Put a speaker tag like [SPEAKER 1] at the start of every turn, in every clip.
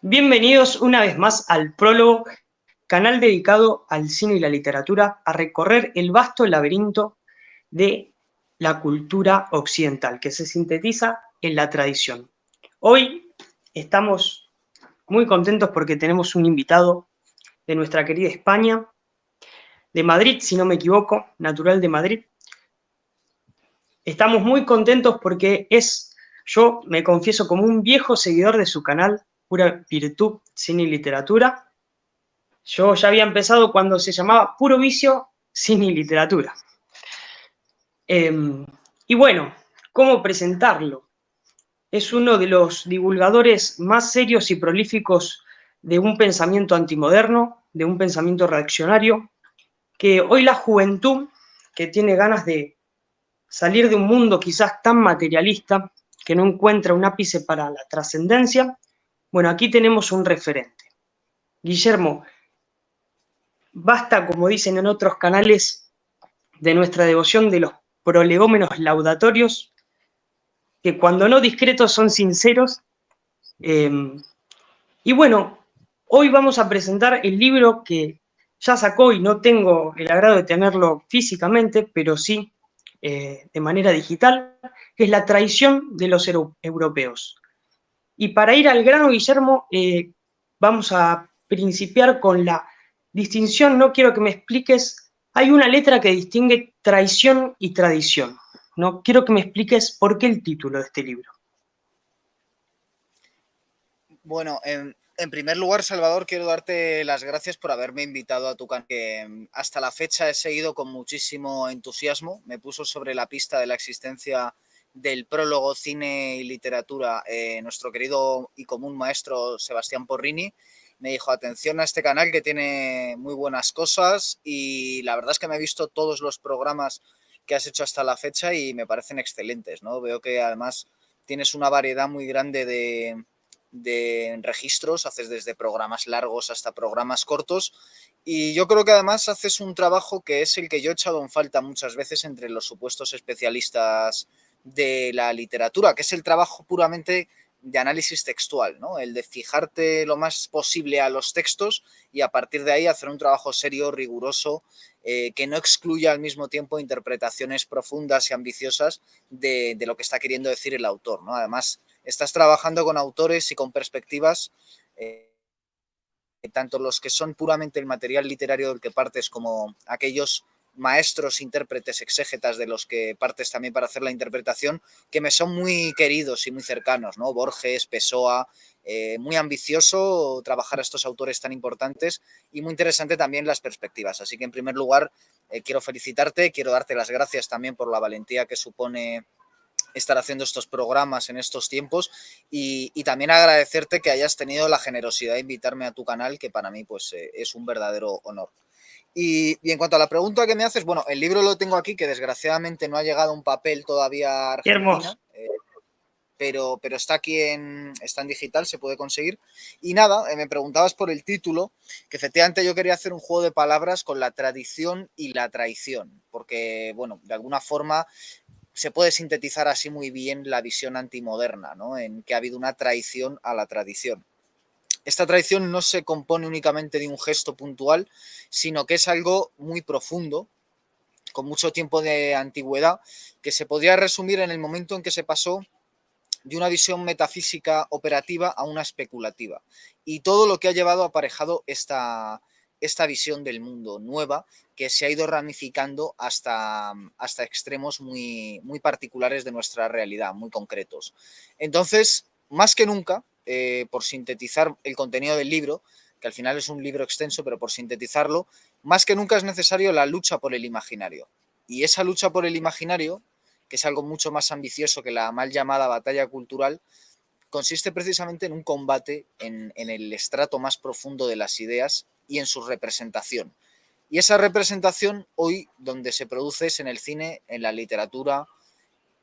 [SPEAKER 1] Bienvenidos una vez más al Prólogo, canal dedicado al cine y la literatura, a recorrer el vasto laberinto de la cultura occidental, que se sintetiza en la tradición. Hoy estamos muy contentos porque tenemos un invitado de nuestra querida España, de Madrid, si no me equivoco, natural de Madrid. Estamos muy contentos porque yo me confieso como un viejo seguidor de su canal, Pura Virtud, Cine y Literatura. Yo ya había empezado cuando se llamaba Puro Vicio, Cine y Literatura. Y bueno, ¿cómo presentarlo? Es uno de los divulgadores más serios y prolíficos de un pensamiento antimoderno, de un pensamiento reaccionario, que hoy la juventud, que tiene ganas de salir de un mundo quizás tan materialista, que no encuentra un ápice para la trascendencia, bueno, aquí tenemos un referente. Guillermo, basta, como dicen en otros canales, de nuestra devoción de los prolegómenos laudatorios, que cuando no discretos son sinceros. Eh, y bueno, hoy vamos a presentar el libro que ya sacó y no tengo el agrado de tenerlo físicamente, pero sí de manera digital, que es La traición de los europeos. Y para ir al grano, Guillermo, vamos a principiar con la distinción. No quiero que me expliques, hay una letra que distingue traición y tradición. No quiero que me expliques por qué el título de este libro.
[SPEAKER 2] Bueno, en primer lugar, Salvador, quiero darte las gracias por haberme invitado a tu canal, que hasta la fecha he seguido con muchísimo entusiasmo. Me puso sobre la pista de la existencia del prólogo Cine y Literatura nuestro querido y común maestro Sebastián Porrini. Me dijo, atención a este canal que tiene muy buenas cosas, y la verdad es que me he visto todos los programas que has hecho hasta la fecha y me parecen excelentes, ¿no? Veo que además tienes una variedad muy grande de registros, haces desde programas largos hasta programas cortos, y yo creo que además haces un trabajo que es el que yo he echado en falta muchas veces entre los supuestos especialistas de la literatura, que es el trabajo puramente de análisis textual, ¿no? El de fijarte lo más posible a los textos y a partir de ahí hacer un trabajo serio, riguroso, que no excluya al mismo tiempo interpretaciones profundas y ambiciosas de lo que está queriendo decir el autor, ¿no? Además, estás trabajando con autores y con perspectivas, tanto los que son puramente el material literario del que partes como aquellos maestros, intérpretes, exégetas de los que partes también para hacer la interpretación, que me son muy queridos y muy cercanos, ¿no? Borges, Pessoa, muy ambicioso trabajar a estos autores tan importantes y muy interesante también las perspectivas. Así que en primer lugar quiero felicitarte, quiero darte las gracias también por la valentía que supone estar haciendo estos programas en estos tiempos y también agradecerte que hayas tenido la generosidad de invitarme a tu canal, que para mí pues es un verdadero honor. Y en cuanto a la pregunta que me haces, bueno, el libro lo tengo aquí, que desgraciadamente no ha llegado un papel todavía a
[SPEAKER 1] Qué hermoso.
[SPEAKER 2] Argentina, pero está aquí está en digital, se puede conseguir. Y nada, me preguntabas por el título, que efectivamente yo quería hacer un juego de palabras con la tradición y la traición, porque, bueno, de alguna forma se puede sintetizar así muy bien la visión antimoderna, ¿no? En que ha habido una traición a la tradición. Esta traición no se compone únicamente de un gesto puntual, sino que es algo muy profundo, con mucho tiempo de antigüedad, que se podría resumir en el momento en que se pasó de una visión metafísica operativa a una especulativa. Y todo lo que ha llevado aparejado esta visión del mundo nueva, que se ha ido ramificando hasta extremos muy particulares de nuestra realidad, muy concretos. Entonces, más que nunca, por sintetizar el contenido del libro, que al final es un libro extenso, pero por sintetizarlo, más que nunca es necesario la lucha por el imaginario. Y esa lucha por el imaginario, que es algo mucho más ambicioso que la mal llamada batalla cultural, consiste precisamente en un combate en el estrato más profundo de las ideas y en su representación. Y esa representación hoy donde se produce es en el cine, en la literatura,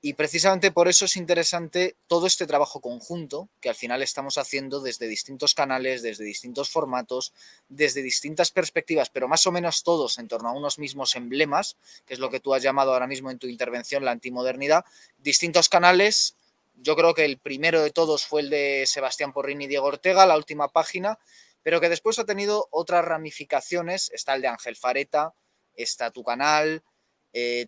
[SPEAKER 2] y precisamente por eso es interesante todo este trabajo conjunto que al final estamos haciendo desde distintos canales, desde distintos formatos, desde distintas perspectivas, pero más o menos todos en torno a unos mismos emblemas, que es lo que tú has llamado ahora mismo en tu intervención la antimodernidad, distintos canales, Yo creo que el primero de todos fue el de Sebastián Porrín y Diego Ortega, la última página, pero que después ha tenido otras ramificaciones. Está el de Ángel Fareta, está tu canal,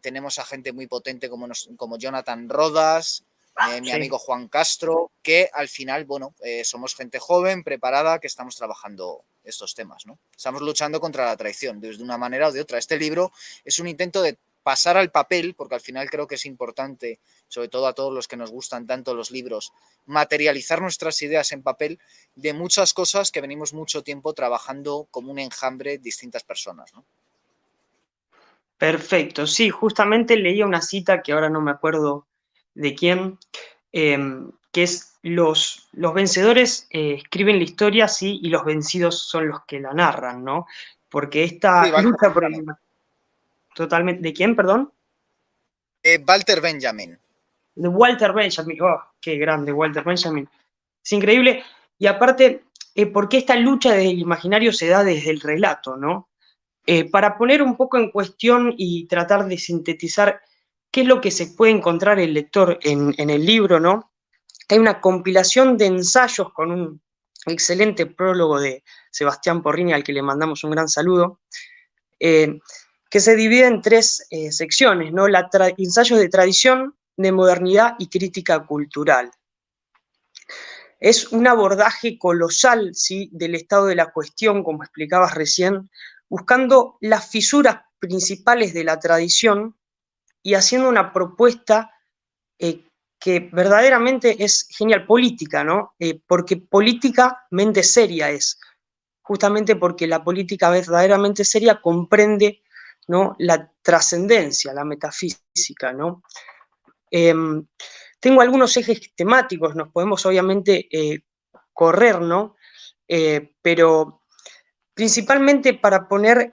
[SPEAKER 2] tenemos a gente muy potente como Jonathan Rodas, mi
[SPEAKER 1] Sí.
[SPEAKER 2] amigo Juan Castro, que al final, bueno, somos gente joven, preparada, que estamos trabajando estos temas, ¿no? Estamos luchando contra la traición, de una manera o de otra. Este libro es un intento de pasar al papel, porque al final creo que es importante, sobre todo a todos los que nos gustan tanto los libros, materializar nuestras ideas en papel de muchas cosas que venimos mucho tiempo trabajando como un enjambre distintas personas, ¿no?
[SPEAKER 1] Perfecto, sí, justamente leía una cita que ahora no me acuerdo de quién, que es los vencedores escriben la historia, sí, y los vencidos son los que la narran, ¿no? Porque
[SPEAKER 2] Sí,
[SPEAKER 1] esta
[SPEAKER 2] Walter
[SPEAKER 1] lucha por
[SPEAKER 2] Benjamin.
[SPEAKER 1] totalmente, ¿de quién, perdón?
[SPEAKER 2] Walter Benjamin.
[SPEAKER 1] De Walter Benjamin, oh, qué grande Walter Benjamin, es increíble, y aparte, porque esta lucha del imaginario se da desde el relato, ¿no? Para poner un poco en cuestión y tratar de sintetizar qué es lo que se puede encontrar el lector en el libro, ¿no? Hay una compilación de ensayos con un excelente prólogo de Sebastián Porrini, al que le mandamos un gran saludo, eh, que se divide en tres secciones, ¿no? Ensayos de tradición, de modernidad y crítica cultural. Es un abordaje colosal, ¿sí?, del estado de la cuestión, como explicabas recién, buscando las fisuras principales de la tradición y haciendo una propuesta que verdaderamente es genial, política, ¿no? Porque políticamente seria es, justamente porque la política verdaderamente seria comprende, ¿no?, la trascendencia, la metafísica, ¿no? Eh, Tengo algunos ejes temáticos, nos podemos obviamente correr, ¿no? Pero principalmente para poner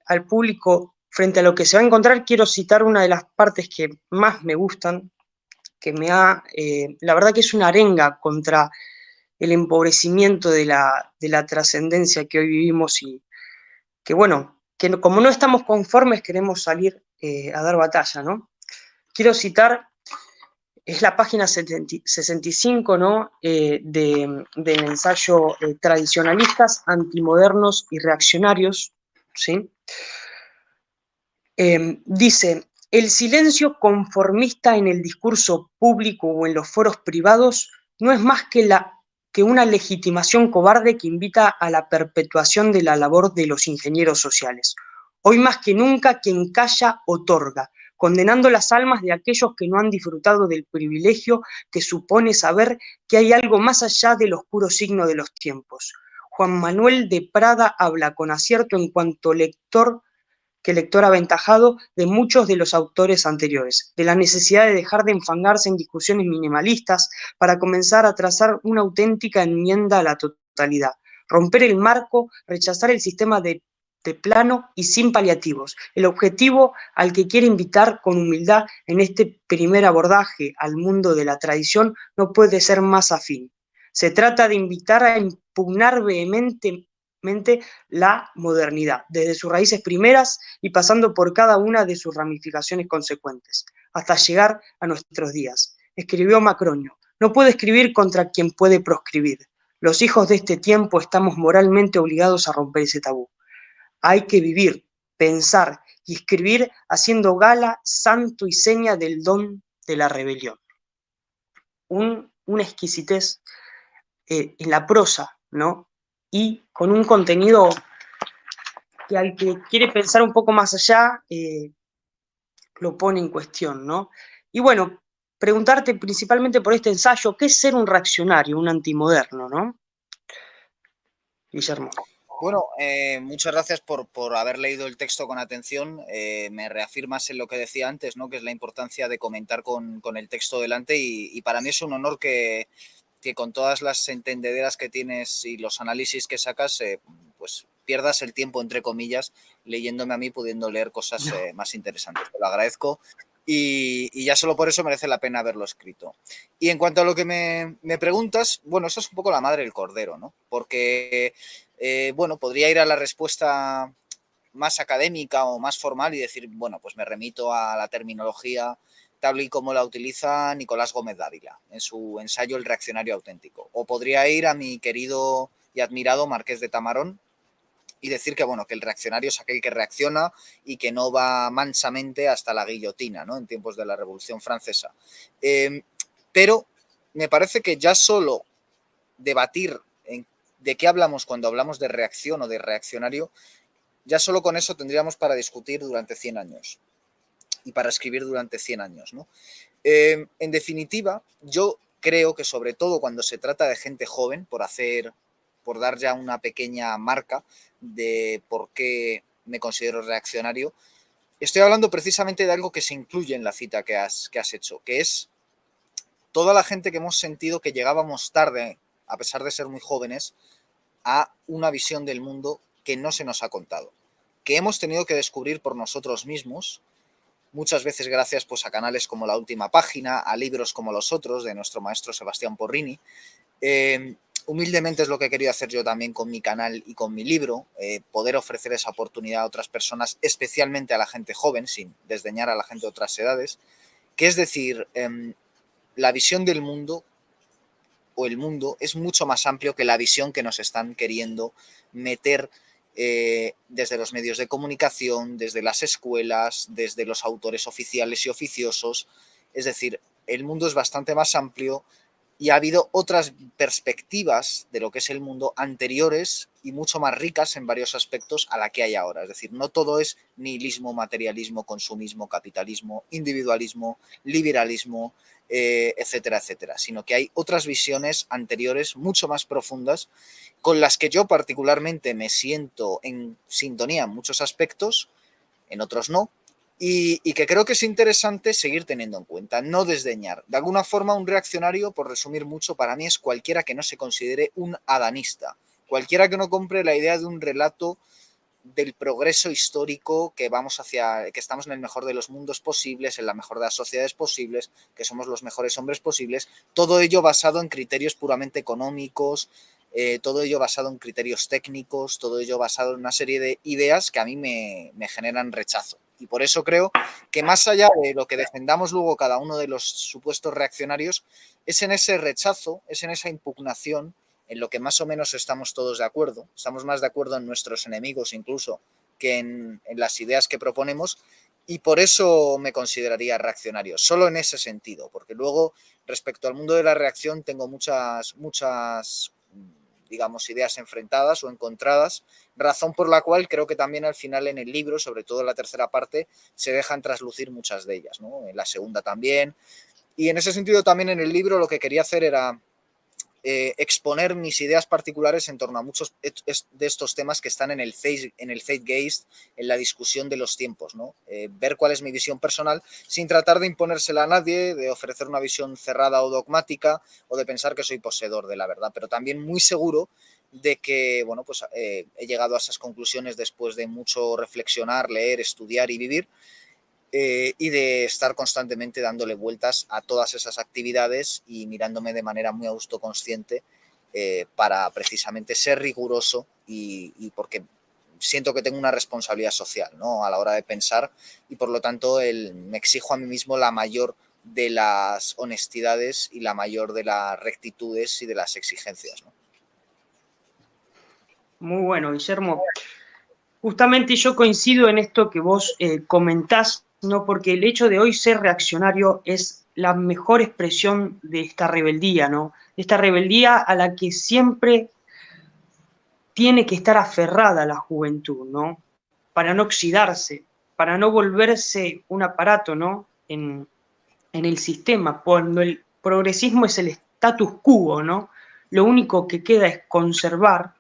[SPEAKER 1] al público frente a lo que se va a encontrar, quiero citar una de las partes que más me gustan, que la verdad que es una arenga contra el empobrecimiento de la trascendencia que hoy vivimos y que bueno, que como no estamos conformes queremos salir a dar batalla, ¿no? Quiero citar, es la página 65, ¿no? Del ensayo Tradicionalistas, Antimodernos y Reaccionarios, ¿sí? Dice, el silencio conformista en el discurso público o en los foros privados no es más que una legitimación cobarde que invita a la perpetuación de la labor de los ingenieros sociales. Hoy más que nunca quien calla otorga, condenando las almas de aquellos que no han disfrutado del privilegio que supone saber que hay algo más allá del oscuro signo de los tiempos. Juan Manuel de Prada habla con acierto en cuanto lector aventajado de muchos de los autores anteriores, de la necesidad de dejar de enfangarse en discusiones minimalistas para comenzar a trazar una auténtica enmienda a la totalidad, romper el marco, rechazar el sistema de plano y sin paliativos. El objetivo al que quiere invitar con humildad en este primer abordaje al mundo de la tradición no puede ser más afín. Se trata de invitar a impugnar vehementemente la modernidad, desde sus raíces primeras y pasando por cada una de sus ramificaciones consecuentes, hasta llegar a nuestros días. Escribió Macronio, no puede escribir contra quien puede proscribir. Los hijos de este tiempo estamos moralmente obligados a romper ese tabú. Hay que vivir, pensar y escribir haciendo gala, santo y seña del don de la rebelión. Una exquisitez en la prosa, ¿no? Y con un contenido que al que quiere pensar un poco más allá, lo pone en cuestión, ¿no? Y bueno, preguntarte principalmente por este ensayo, ¿qué es ser un reaccionario, un antimoderno, ¿no? Guillermo.
[SPEAKER 2] Bueno, muchas gracias por haber leído el texto con atención. Me reafirmas en lo que decía antes, ¿no? Que es la importancia de comentar con el texto delante y para mí es un honor que con todas las entendederas que tienes y los análisis que sacas, pues pierdas el tiempo, entre comillas, leyéndome a mí, pudiendo leer cosas más interesantes. Te lo agradezco y ya solo por eso merece la pena haberlo escrito. Y en cuanto a lo que me preguntas, bueno, eso es un poco la madre del cordero, ¿no? Porque, bueno, podría ir a la respuesta más académica o más formal y decir, bueno, pues me remito a la terminología tal y como la utiliza Nicolás Gómez Dávila en su ensayo El reaccionario auténtico. O podría ir a mi querido y admirado Marqués de Tamarón y decir que, bueno, que el reaccionario es aquel que reacciona y que no va mansamente hasta la guillotina, ¿no?, en tiempos de la Revolución Francesa. Pero me parece que ya solo debatir de qué hablamos cuando hablamos de reacción o de reaccionario, ya solo con eso tendríamos para discutir durante 100 años y para escribir durante 100 años, ¿no? En definitiva, yo creo que sobre todo cuando se trata de gente joven, por dar ya una pequeña marca de por qué me considero reaccionario, estoy hablando precisamente de algo que se incluye en la cita que has hecho, que es toda la gente que hemos sentido que llegábamos tarde, a pesar de ser muy jóvenes, a una visión del mundo que no se nos ha contado, que hemos tenido que descubrir por nosotros mismos, muchas veces gracias pues, a canales como La Última Página, a libros como Los Otros, de nuestro maestro Sebastián Porrini. Humildemente es lo que he querido hacer yo también con mi canal y con mi libro, poder ofrecer esa oportunidad a otras personas, especialmente a la gente joven, sin desdeñar a la gente de otras edades, que es decir, la visión del mundo o el mundo es mucho más amplio que la visión que nos están queriendo meter desde los medios de comunicación, desde las escuelas, desde los autores oficiales y oficiosos. Es decir, el mundo es bastante más amplio y ha habido otras perspectivas de lo que es el mundo anteriores y mucho más ricas en varios aspectos a la que hay ahora. Es decir, no todo es nihilismo, materialismo, consumismo, capitalismo, individualismo, liberalismo, etcétera, etcétera, sino que hay otras visiones anteriores mucho más profundas con las que yo particularmente me siento en sintonía en muchos aspectos, en otros no, y que creo que es interesante seguir teniendo en cuenta, no desdeñar. De alguna forma, un reaccionario, por resumir mucho, para mí es cualquiera que no se considere un adanista, cualquiera que no compre la idea de un relato del progreso histórico, que estamos en el mejor de los mundos posibles, en la mejor de las sociedades posibles, que somos los mejores hombres posibles, todo ello basado en criterios puramente económicos, todo ello basado en criterios técnicos, todo ello basado en una serie de ideas que a mí me generan rechazo. Y por eso creo que más allá de lo que defendamos luego cada uno de los supuestos reaccionarios, es en ese rechazo, es en esa impugnación, en lo que más o menos estamos todos de acuerdo. Estamos más de acuerdo en nuestros enemigos incluso que en las ideas que proponemos, y por eso me consideraría reaccionario, solo en ese sentido, porque luego respecto al mundo de la reacción tengo muchas digamos, ideas enfrentadas o encontradas, razón por la cual creo que también al final en el libro, sobre todo en la tercera parte, se dejan traslucir muchas de ellas, ¿no? En la segunda también. Y en ese sentido también en el libro lo que quería hacer era exponer mis ideas particulares en torno a muchos de estos temas que están en el Zeitgeist, en la discusión de los tiempos, ¿no? Ver cuál es mi visión personal sin tratar de imponérsela a nadie, de ofrecer una visión cerrada o dogmática o de pensar que soy poseedor de la verdad, pero también muy seguro de que, bueno, pues he llegado a esas conclusiones después de mucho reflexionar, leer, estudiar y vivir, y de estar constantemente dándole vueltas a todas esas actividades y mirándome de manera muy autoconsciente para precisamente ser riguroso y porque siento que tengo una responsabilidad social, ¿no?, a la hora de pensar, y por lo tanto me exijo a mí mismo la mayor de las honestidades y la mayor de las rectitudes y de las exigencias, ¿no?
[SPEAKER 1] Muy bueno, Guillermo. Justamente yo coincido en esto que vos comentás, ¿no? Porque el hecho de hoy ser reaccionario es la mejor expresión de esta rebeldía, ¿no? Esta rebeldía a la que siempre tiene que estar aferrada la juventud, ¿no? Para no oxidarse, para no volverse un aparato, ¿no?, en el sistema, cuando el progresismo es el status quo, ¿no? Lo único que queda es conservar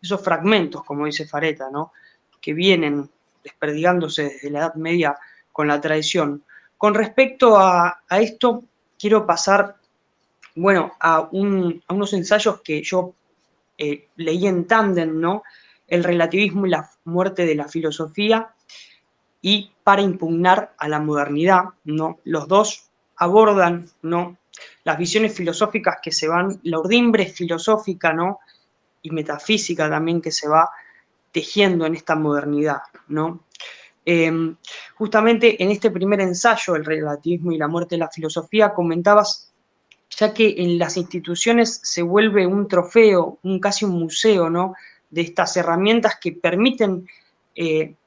[SPEAKER 1] esos fragmentos, como dice Fareta, ¿no?, que vienen desperdigándose desde la Edad Media con la tradición. Con respecto a esto, quiero pasar, bueno, a unos ensayos que yo leí en tándem, ¿no? El relativismo y la muerte de la filosofía, y Para impugnar a la modernidad, ¿no? Los dos abordan, ¿no?, las visiones filosóficas que se van, la urdimbre filosófica, ¿no?, y metafísica también que se va tejiendo en esta modernidad, ¿no? Justamente en este primer ensayo, El relativismo y la muerte de la filosofía, comentabas ya que en las instituciones se vuelve un trofeo, casi un museo, ¿no?, de estas herramientas que permiten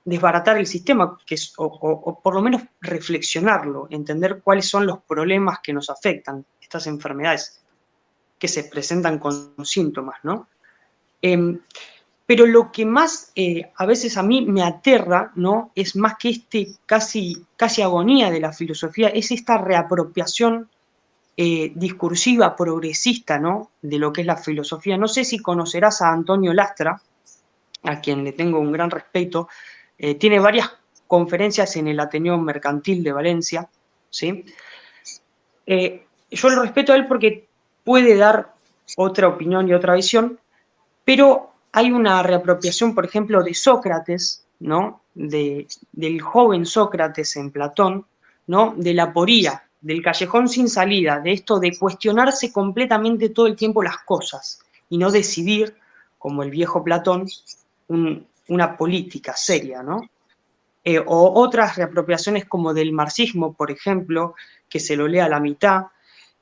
[SPEAKER 1] desbaratar el sistema, o por lo menos reflexionarlo, entender cuáles son los problemas que nos afectan, estas enfermedades que se presentan con síntomas, ¿no? Pero lo que más a veces a mí me aterra, ¿no?, es más que casi agonía de la filosofía, es esta reapropiación discursiva, progresista, ¿no?, de lo que es la filosofía. No sé si conocerás a Antonio Lastra, a quien le tengo un gran respeto. Tiene varias conferencias en el Ateneo Mercantil de Valencia, ¿sí? Yo lo respeto a él porque puede dar otra opinión y otra visión, pero hay una reapropiación, por ejemplo, de Sócrates, ¿no?, del joven Sócrates en Platón, ¿no?, de la aporía, del callejón sin salida, de esto de cuestionarse completamente todo el tiempo las cosas y no decidir, como el viejo Platón, una política seria, ¿no? O otras reapropiaciones como del marxismo, por ejemplo, que se lo lea a la mitad,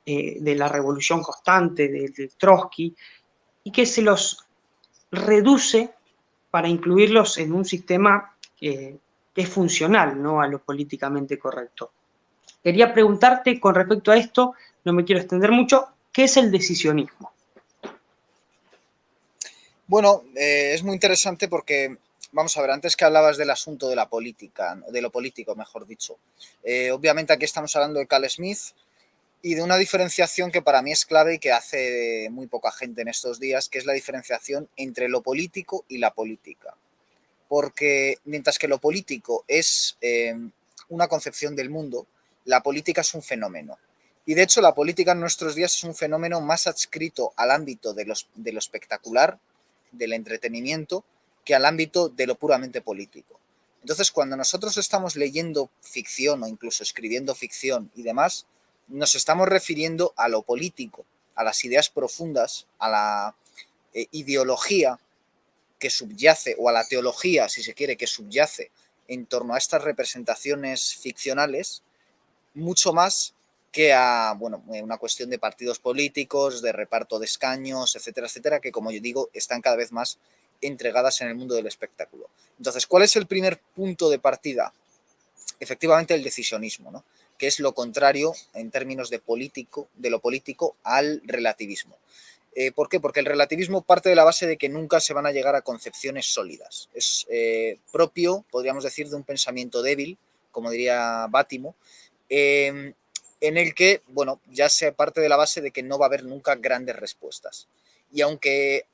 [SPEAKER 1] de la revolución constante, de Trotsky, y que se los reduce para incluirlos en un sistema que es funcional, ¿no?, a lo políticamente correcto. Quería preguntarte con respecto a esto, no me quiero extender mucho, ¿qué es el decisionismo?
[SPEAKER 2] Bueno, es muy interesante porque, vamos a ver, antes que hablabas del asunto de la política, de lo político, mejor dicho. Obviamente aquí estamos hablando de Carl Smith y de una diferenciación que para mí es clave y que hace muy poca gente en estos días, que es la diferenciación entre lo político y la política. Porque mientras que lo político es una concepción del mundo, la política es un fenómeno. Y de hecho la política en nuestros días es un fenómeno más adscrito al ámbito de lo espectacular, del entretenimiento, que al ámbito de lo puramente político. Entonces, cuando nosotros estamos leyendo ficción o incluso escribiendo ficción y demás, nos estamos refiriendo a lo político, a las ideas profundas, a la ideología que subyace, o a la teología, si se quiere, que subyace en torno a estas representaciones ficcionales, mucho más que a, bueno, una cuestión de partidos políticos, de reparto de escaños, etcétera, etcétera, que como yo digo, están cada vez más entregadas en el mundo del espectáculo. Entonces, ¿cuál es el primer punto de partida? Efectivamente, el decisionismo, ¿no?, que es lo contrario en términos de lo político al relativismo. ¿Por qué? Porque el relativismo parte de la base de que nunca se van a llegar a concepciones sólidas. Es propio, podríamos decir, de un pensamiento débil, como diría Bátimo, en el que, bueno, ya se parte de la base de que no va a haber nunca grandes respuestas. Y aunque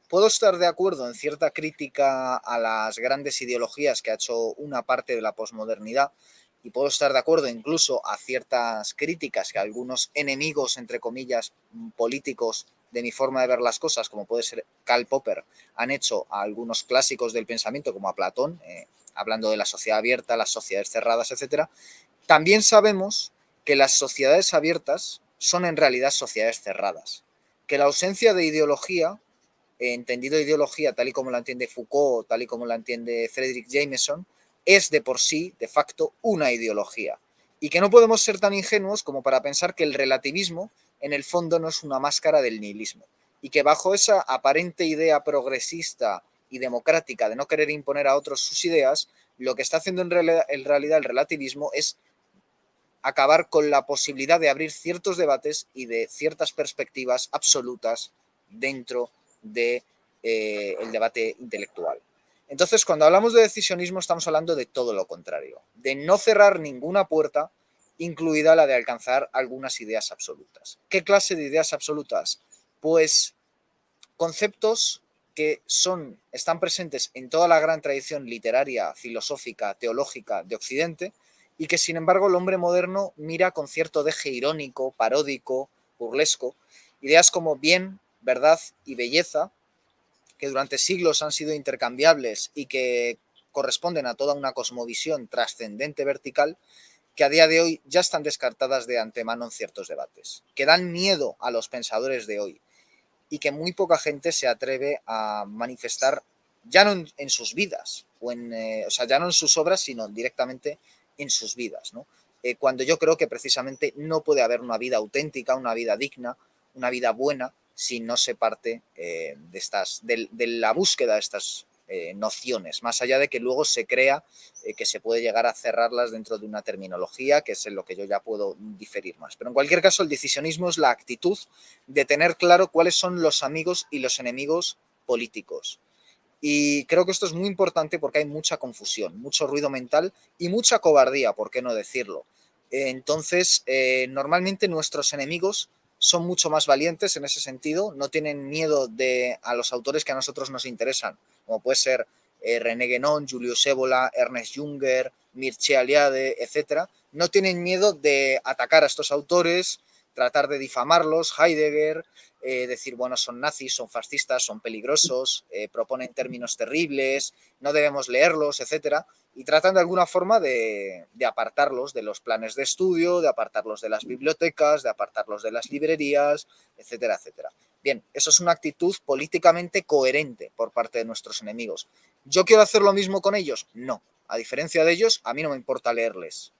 [SPEAKER 2] puedo estar de acuerdo en cierta crítica a las grandes ideologías que ha hecho una parte de la posmodernidad, y puedo estar de acuerdo incluso a ciertas críticas que algunos enemigos, entre comillas, políticos de mi forma de ver las cosas, como puede ser Karl Popper, han hecho a algunos clásicos del pensamiento, como a Platón, hablando de la sociedad abierta, las sociedades cerradas, etcétera. También sabemos que las sociedades abiertas son en realidad sociedades cerradas, que la ausencia de ideología, entendido ideología tal y como la entiende Foucault, tal y como la entiende Frederick Jameson, es de por sí, de facto, una ideología. Y que no podemos ser tan ingenuos como para pensar que el relativismo, en el fondo, no es una máscara del nihilismo. Y que bajo esa aparente idea progresista y democrática de no querer imponer a otros sus ideas, lo que está haciendo en realidad el relativismo es acabar con la posibilidad de abrir ciertos debates y de ciertas perspectivas absolutas dentro del debate intelectual. Entonces, cuando hablamos de decisionismo, estamos hablando de todo lo contrario, de no cerrar ninguna puerta, incluida la de alcanzar algunas ideas absolutas. ¿Qué clase de ideas absolutas? Pues conceptos que están presentes en toda la gran tradición literaria, filosófica, teológica de Occidente, y que sin embargo el hombre moderno mira con cierto deje irónico, paródico, burlesco. Ideas como bien, verdad y belleza, que durante siglos han sido intercambiables y que corresponden a toda una cosmovisión trascendente vertical, que a día de hoy ya están descartadas de antemano en ciertos debates, que dan miedo a los pensadores de hoy y que muy poca gente se atreve a manifestar, ya no en sus vidas, o sea, ya no en sus obras, sino directamente en sus vidas, ¿no? Cuando yo creo que precisamente no puede haber una vida auténtica, una vida digna, una vida buena, si no se parte de la búsqueda de estas nociones, más allá de que luego se crea que se puede llegar a cerrarlas dentro de una terminología, que es en lo que yo ya puedo diferir más. Pero en cualquier caso, el decisionismo es la actitud de tener claro cuáles son los amigos y los enemigos políticos. Y creo que esto es muy importante porque hay mucha confusión, mucho ruido mental y mucha cobardía, ¿por qué no decirlo? Entonces, normalmente nuestros enemigos son mucho más valientes en ese sentido, no tienen miedo a los autores que a nosotros nos interesan, como puede ser René Guénon, Julius Evola, Ernest Junger, Mircea Eliade, etc. No tienen miedo de atacar a estos autores, tratar de difamarlos, Heidegger, decir, bueno, son nazis, son fascistas, son peligrosos, proponen términos terribles, no debemos leerlos, etcétera, y tratan de alguna forma de apartarlos de los planes de estudio, de apartarlos de las bibliotecas, de apartarlos de las librerías, etcétera, etcétera. Bien, eso es una actitud políticamente coherente por parte de nuestros enemigos. ¿Yo quiero hacer lo mismo con ellos? No. A diferencia de ellos, a mí no me importa leerles,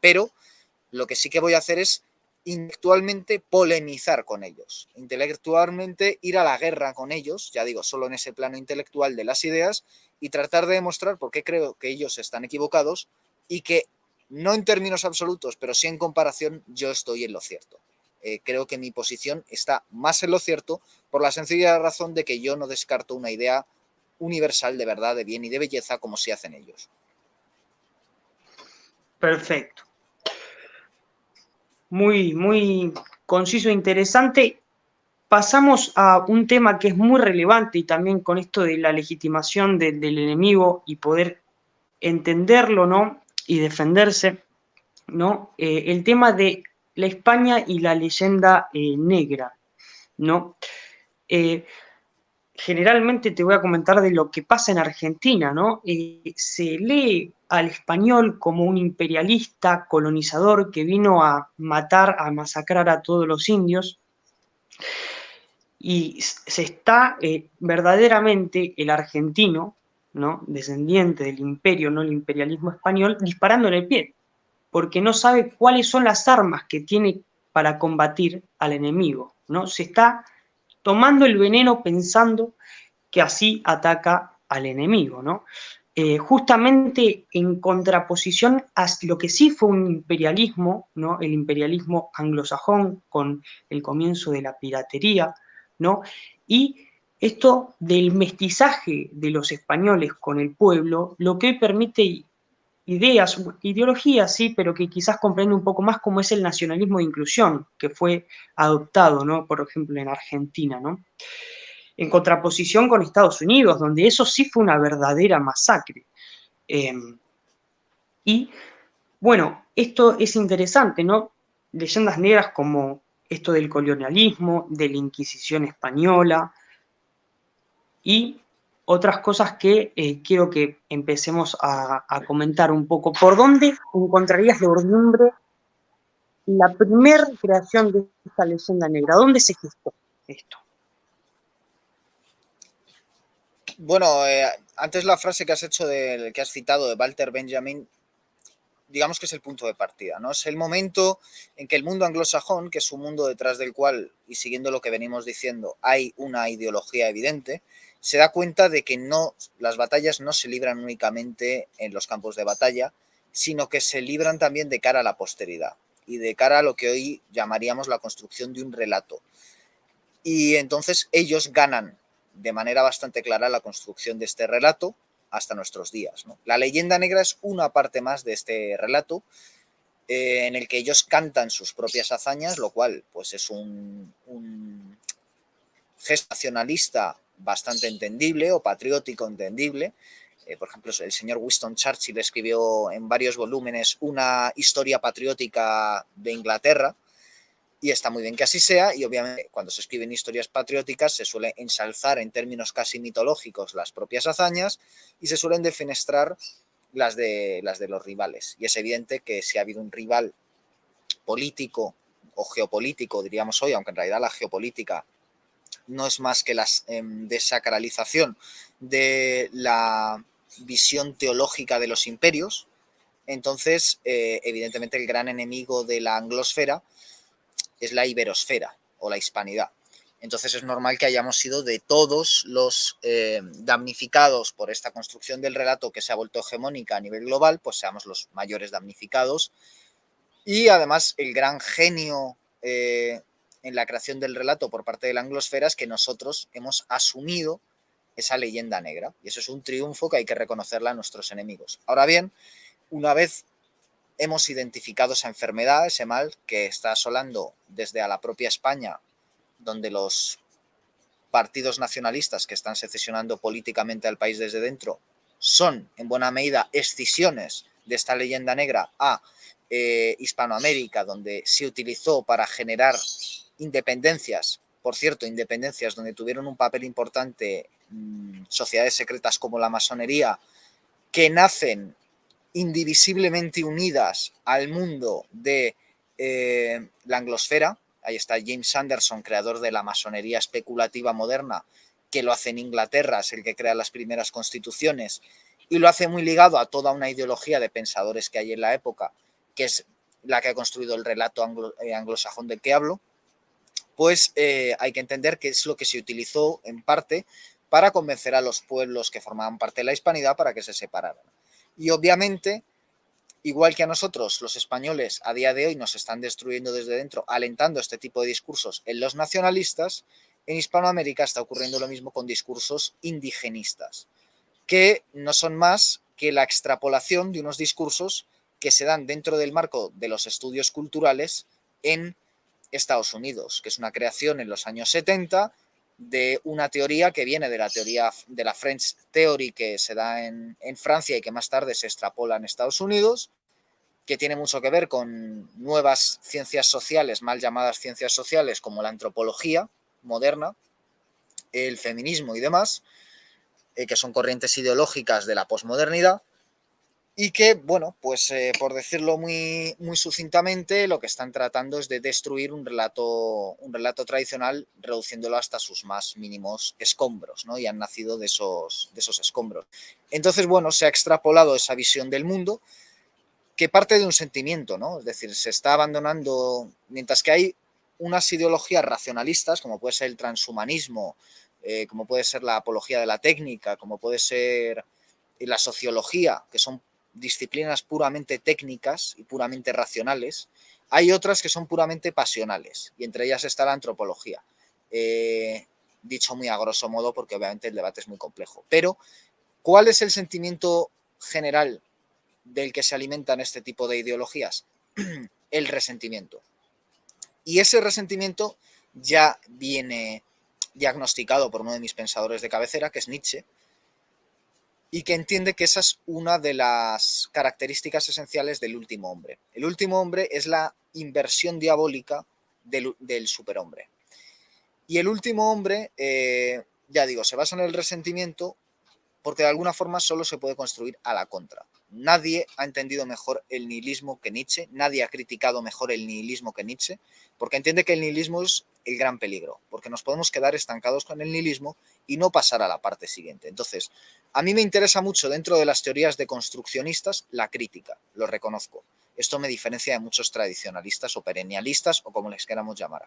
[SPEAKER 2] pero lo que sí que voy a hacer es intelectualmente polemizar con ellos, intelectualmente ir a la guerra con ellos, ya digo, solo en ese plano intelectual de las ideas, y tratar de demostrar por qué creo que ellos están equivocados y que no en términos absolutos, pero sí en comparación, yo estoy en lo cierto. Creo que mi posición está más en lo cierto por la sencilla razón de que yo no descarto una idea universal de verdad, de bien y de belleza como si hacen ellos.
[SPEAKER 1] Perfecto. Muy, muy conciso e interesante. Pasamos a un tema que es muy relevante y también con esto de la legitimación del enemigo y poder entenderlo, ¿no? Y defenderse, ¿no? El tema de la España y la leyenda negra, ¿no? Eh, Generalmente te voy a comentar de lo que pasa en Argentina, ¿no? Se lee al español como un imperialista, colonizador que vino a matar, a masacrar a todos los indios, y se está verdaderamente el argentino, ¿no? Descendiente del imperio, no el imperialismo español, disparando en el pie, porque no sabe cuáles son las armas que tiene para combatir al enemigo, ¿no? Se está tomando el veneno pensando que así ataca al enemigo, ¿no? Justamente en contraposición a lo que sí fue un imperialismo, ¿no? El imperialismo anglosajón con el comienzo de la piratería, ¿no? Y esto del mestizaje de los españoles con el pueblo, lo que hoy permite ideas, ideologías, sí, pero que quizás comprende un poco más cómo es el nacionalismo de inclusión, que fue adoptado, ¿no? Por ejemplo, en Argentina, ¿no? En contraposición con Estados Unidos, donde eso sí fue una verdadera masacre. Eh, y bueno, esto es interesante, ¿no? Leyendas negras como esto del colonialismo, de la Inquisición española y otras cosas que quiero que empecemos a comentar un poco. ¿Por dónde encontrarías de Ordimbre la primera creación de esta leyenda negra? ¿Dónde se gestó esto?
[SPEAKER 2] Bueno, antes la frase que has hecho, que has citado de Walter Benjamin, digamos que es el punto de partida, ¿no? Es el momento en que el mundo anglosajón, que es un mundo detrás del cual, y siguiendo lo que venimos diciendo, hay una ideología evidente, se da cuenta de que las batallas no se libran únicamente en los campos de batalla, sino que se libran también de cara a la posteridad y de cara a lo que hoy llamaríamos la construcción de un relato. Y entonces ellos ganan de manera bastante clara la construcción de este relato hasta nuestros días, ¿no? La leyenda negra es una parte más de este relato en el que ellos cantan sus propias hazañas, lo cual pues es un gesto nacionalista bastante entendible o patriótico entendible. Por ejemplo, el señor Winston Churchill escribió en varios volúmenes una historia patriótica de Inglaterra, y está muy bien que así sea, y obviamente cuando se escriben historias patrióticas se suele ensalzar en términos casi mitológicos las propias hazañas y se suelen defenestrar las de los rivales. Y es evidente que si ha habido un rival político o geopolítico, diríamos hoy, aunque en realidad la geopolítica no es más que la desacralización de la visión teológica de los imperios. Entonces, evidentemente, el gran enemigo de la anglosfera es la iberosfera o la hispanidad. Entonces es normal que hayamos sido de todos los damnificados por esta construcción del relato que se ha vuelto hegemónica a nivel global, pues seamos los mayores damnificados. Y además el gran genio en la creación del relato por parte de la anglosfera es que nosotros hemos asumido esa leyenda negra. Y eso es un triunfo que hay que reconocerle a nuestros enemigos. Ahora bien, una vez hemos identificado esa enfermedad, ese mal que está asolando desde a la propia España, donde los partidos nacionalistas que están secesionando políticamente al país desde dentro son, en buena medida, escisiones de esta leyenda negra a Hispanoamérica, donde se utilizó para generar independencias, por cierto, independencias donde tuvieron un papel importante sociedades secretas como la masonería, que nacen indivisiblemente unidas al mundo de la anglosfera. Ahí está James Anderson, creador de la masonería especulativa moderna, que lo hace en Inglaterra, es el que crea las primeras constituciones, y lo hace muy ligado a toda una ideología de pensadores que hay en la época, que es la que ha construido el relato anglosajón del que hablo. Pues hay que entender que es lo que se utilizó en parte para convencer a los pueblos que formaban parte de la hispanidad para que se separaran. Y obviamente, igual que a nosotros, los españoles a día de hoy nos están destruyendo desde dentro, alentando este tipo de discursos en los nacionalistas, en Hispanoamérica está ocurriendo lo mismo con discursos indigenistas, que no son más que la extrapolación de unos discursos que se dan dentro del marco de los estudios culturales en Estados Unidos, que es una creación en los años 70 de una teoría que viene de la teoría de la French Theory, que se da en Francia y que más tarde se extrapola en Estados Unidos, que tiene mucho que ver con nuevas ciencias sociales, mal llamadas ciencias sociales, como la antropología moderna, el feminismo y demás, que son corrientes ideológicas de la posmodernidad, y que, bueno, pues por decirlo muy, muy sucintamente, lo que están tratando es de destruir un relato tradicional, reduciéndolo hasta sus más mínimos escombros, ¿no? Y han nacido de esos escombros. Entonces, bueno, se ha extrapolado esa visión del mundo que parte de un sentimiento, ¿no? Es decir, se está abandonando, mientras que hay unas ideologías racionalistas, como puede ser el transhumanismo, como puede ser la apología de la técnica, como puede ser la sociología, que son disciplinas puramente técnicas y puramente racionales, hay otras que son puramente pasionales, y entre ellas está la antropología. Dicho muy a grosso modo, porque obviamente el debate es muy complejo. Pero, ¿cuál es el sentimiento general del que se alimentan este tipo de ideologías? El resentimiento. Y ese resentimiento ya viene diagnosticado por uno de mis pensadores de cabecera, que es Nietzsche, y que entiende que esa es una de las características esenciales del último hombre. El último hombre es la inversión diabólica del superhombre. Y el último hombre, ya digo, se basa en el resentimiento porque de alguna forma solo se puede construir a la contra. Nadie ha entendido mejor el nihilismo que Nietzsche, nadie ha criticado mejor el nihilismo que Nietzsche, porque entiende que el nihilismo es el gran peligro, porque nos podemos quedar estancados con el nihilismo y no pasar a la parte siguiente. Entonces, a mí me interesa mucho dentro de las teorías deconstruccionistas la crítica, lo reconozco. Esto me diferencia de muchos tradicionalistas o perennialistas o como les queramos llamar.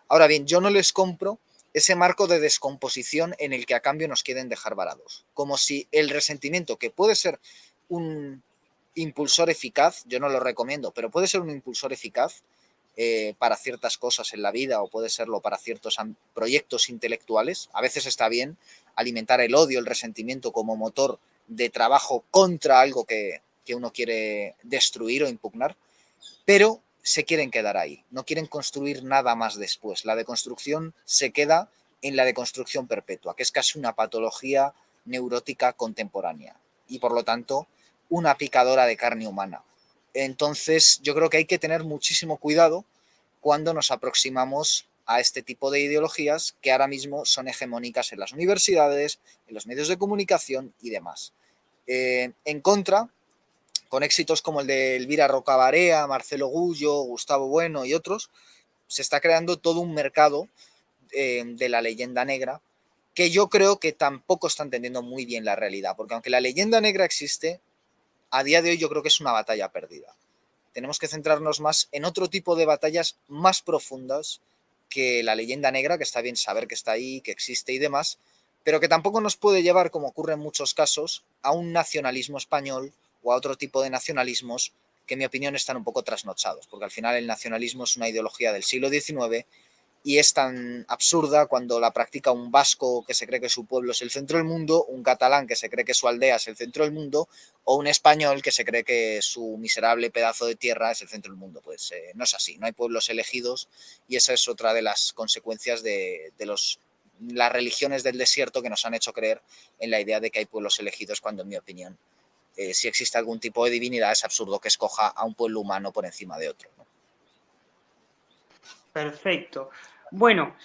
[SPEAKER 2] Ahora bien, yo no les compro ese marco de descomposición en el que a cambio nos quieren dejar varados. Como si el resentimiento, que puede ser un impulsor eficaz, yo no lo recomiendo, pero puede ser un impulsor eficaz para ciertas cosas en la vida o puede serlo para ciertos proyectos intelectuales. A veces está bien alimentar el odio, el resentimiento como motor de trabajo contra algo que uno quiere destruir o impugnar, pero se quieren quedar ahí, no quieren construir nada más después. La deconstrucción se queda en la deconstrucción perpetua, que es casi una patología neurótica contemporánea y por lo tanto una picadora de carne humana. Entonces yo creo que hay que tener muchísimo cuidado cuando nos aproximamos a este tipo de ideologías que ahora mismo son hegemónicas en las universidades, en los medios de comunicación y demás. En contra, con éxitos como el de Elvira Rocabarea, Marcelo Gullo, Gustavo Bueno y otros, se está creando todo un mercado de la leyenda negra que yo creo que tampoco está entendiendo muy bien la realidad, porque aunque la leyenda negra existe, a día de hoy yo creo que es una batalla perdida. Tenemos que centrarnos más en otro tipo de batallas más profundas que la leyenda negra, que está bien saber que está ahí, que existe y demás, pero que tampoco nos puede llevar, como ocurre en muchos casos, a un nacionalismo español o a otro tipo de nacionalismos que en mi opinión están un poco trasnochados, porque al final el nacionalismo es una ideología del siglo XIX y es tan absurda cuando la practica un vasco que se cree que su pueblo es el centro del mundo, un catalán que se cree que su aldea es el centro del mundo, o un español que se cree que su miserable pedazo de tierra es el centro del mundo. Pues no es así, no hay pueblos elegidos y esa es otra de las consecuencias de las religiones del desierto que nos han hecho creer en la idea de que hay pueblos elegidos cuando, en mi opinión, si existe algún tipo de divinidad, es absurdo que escoja a un pueblo humano por encima de otro, ¿no?
[SPEAKER 1] Perfecto. Bueno,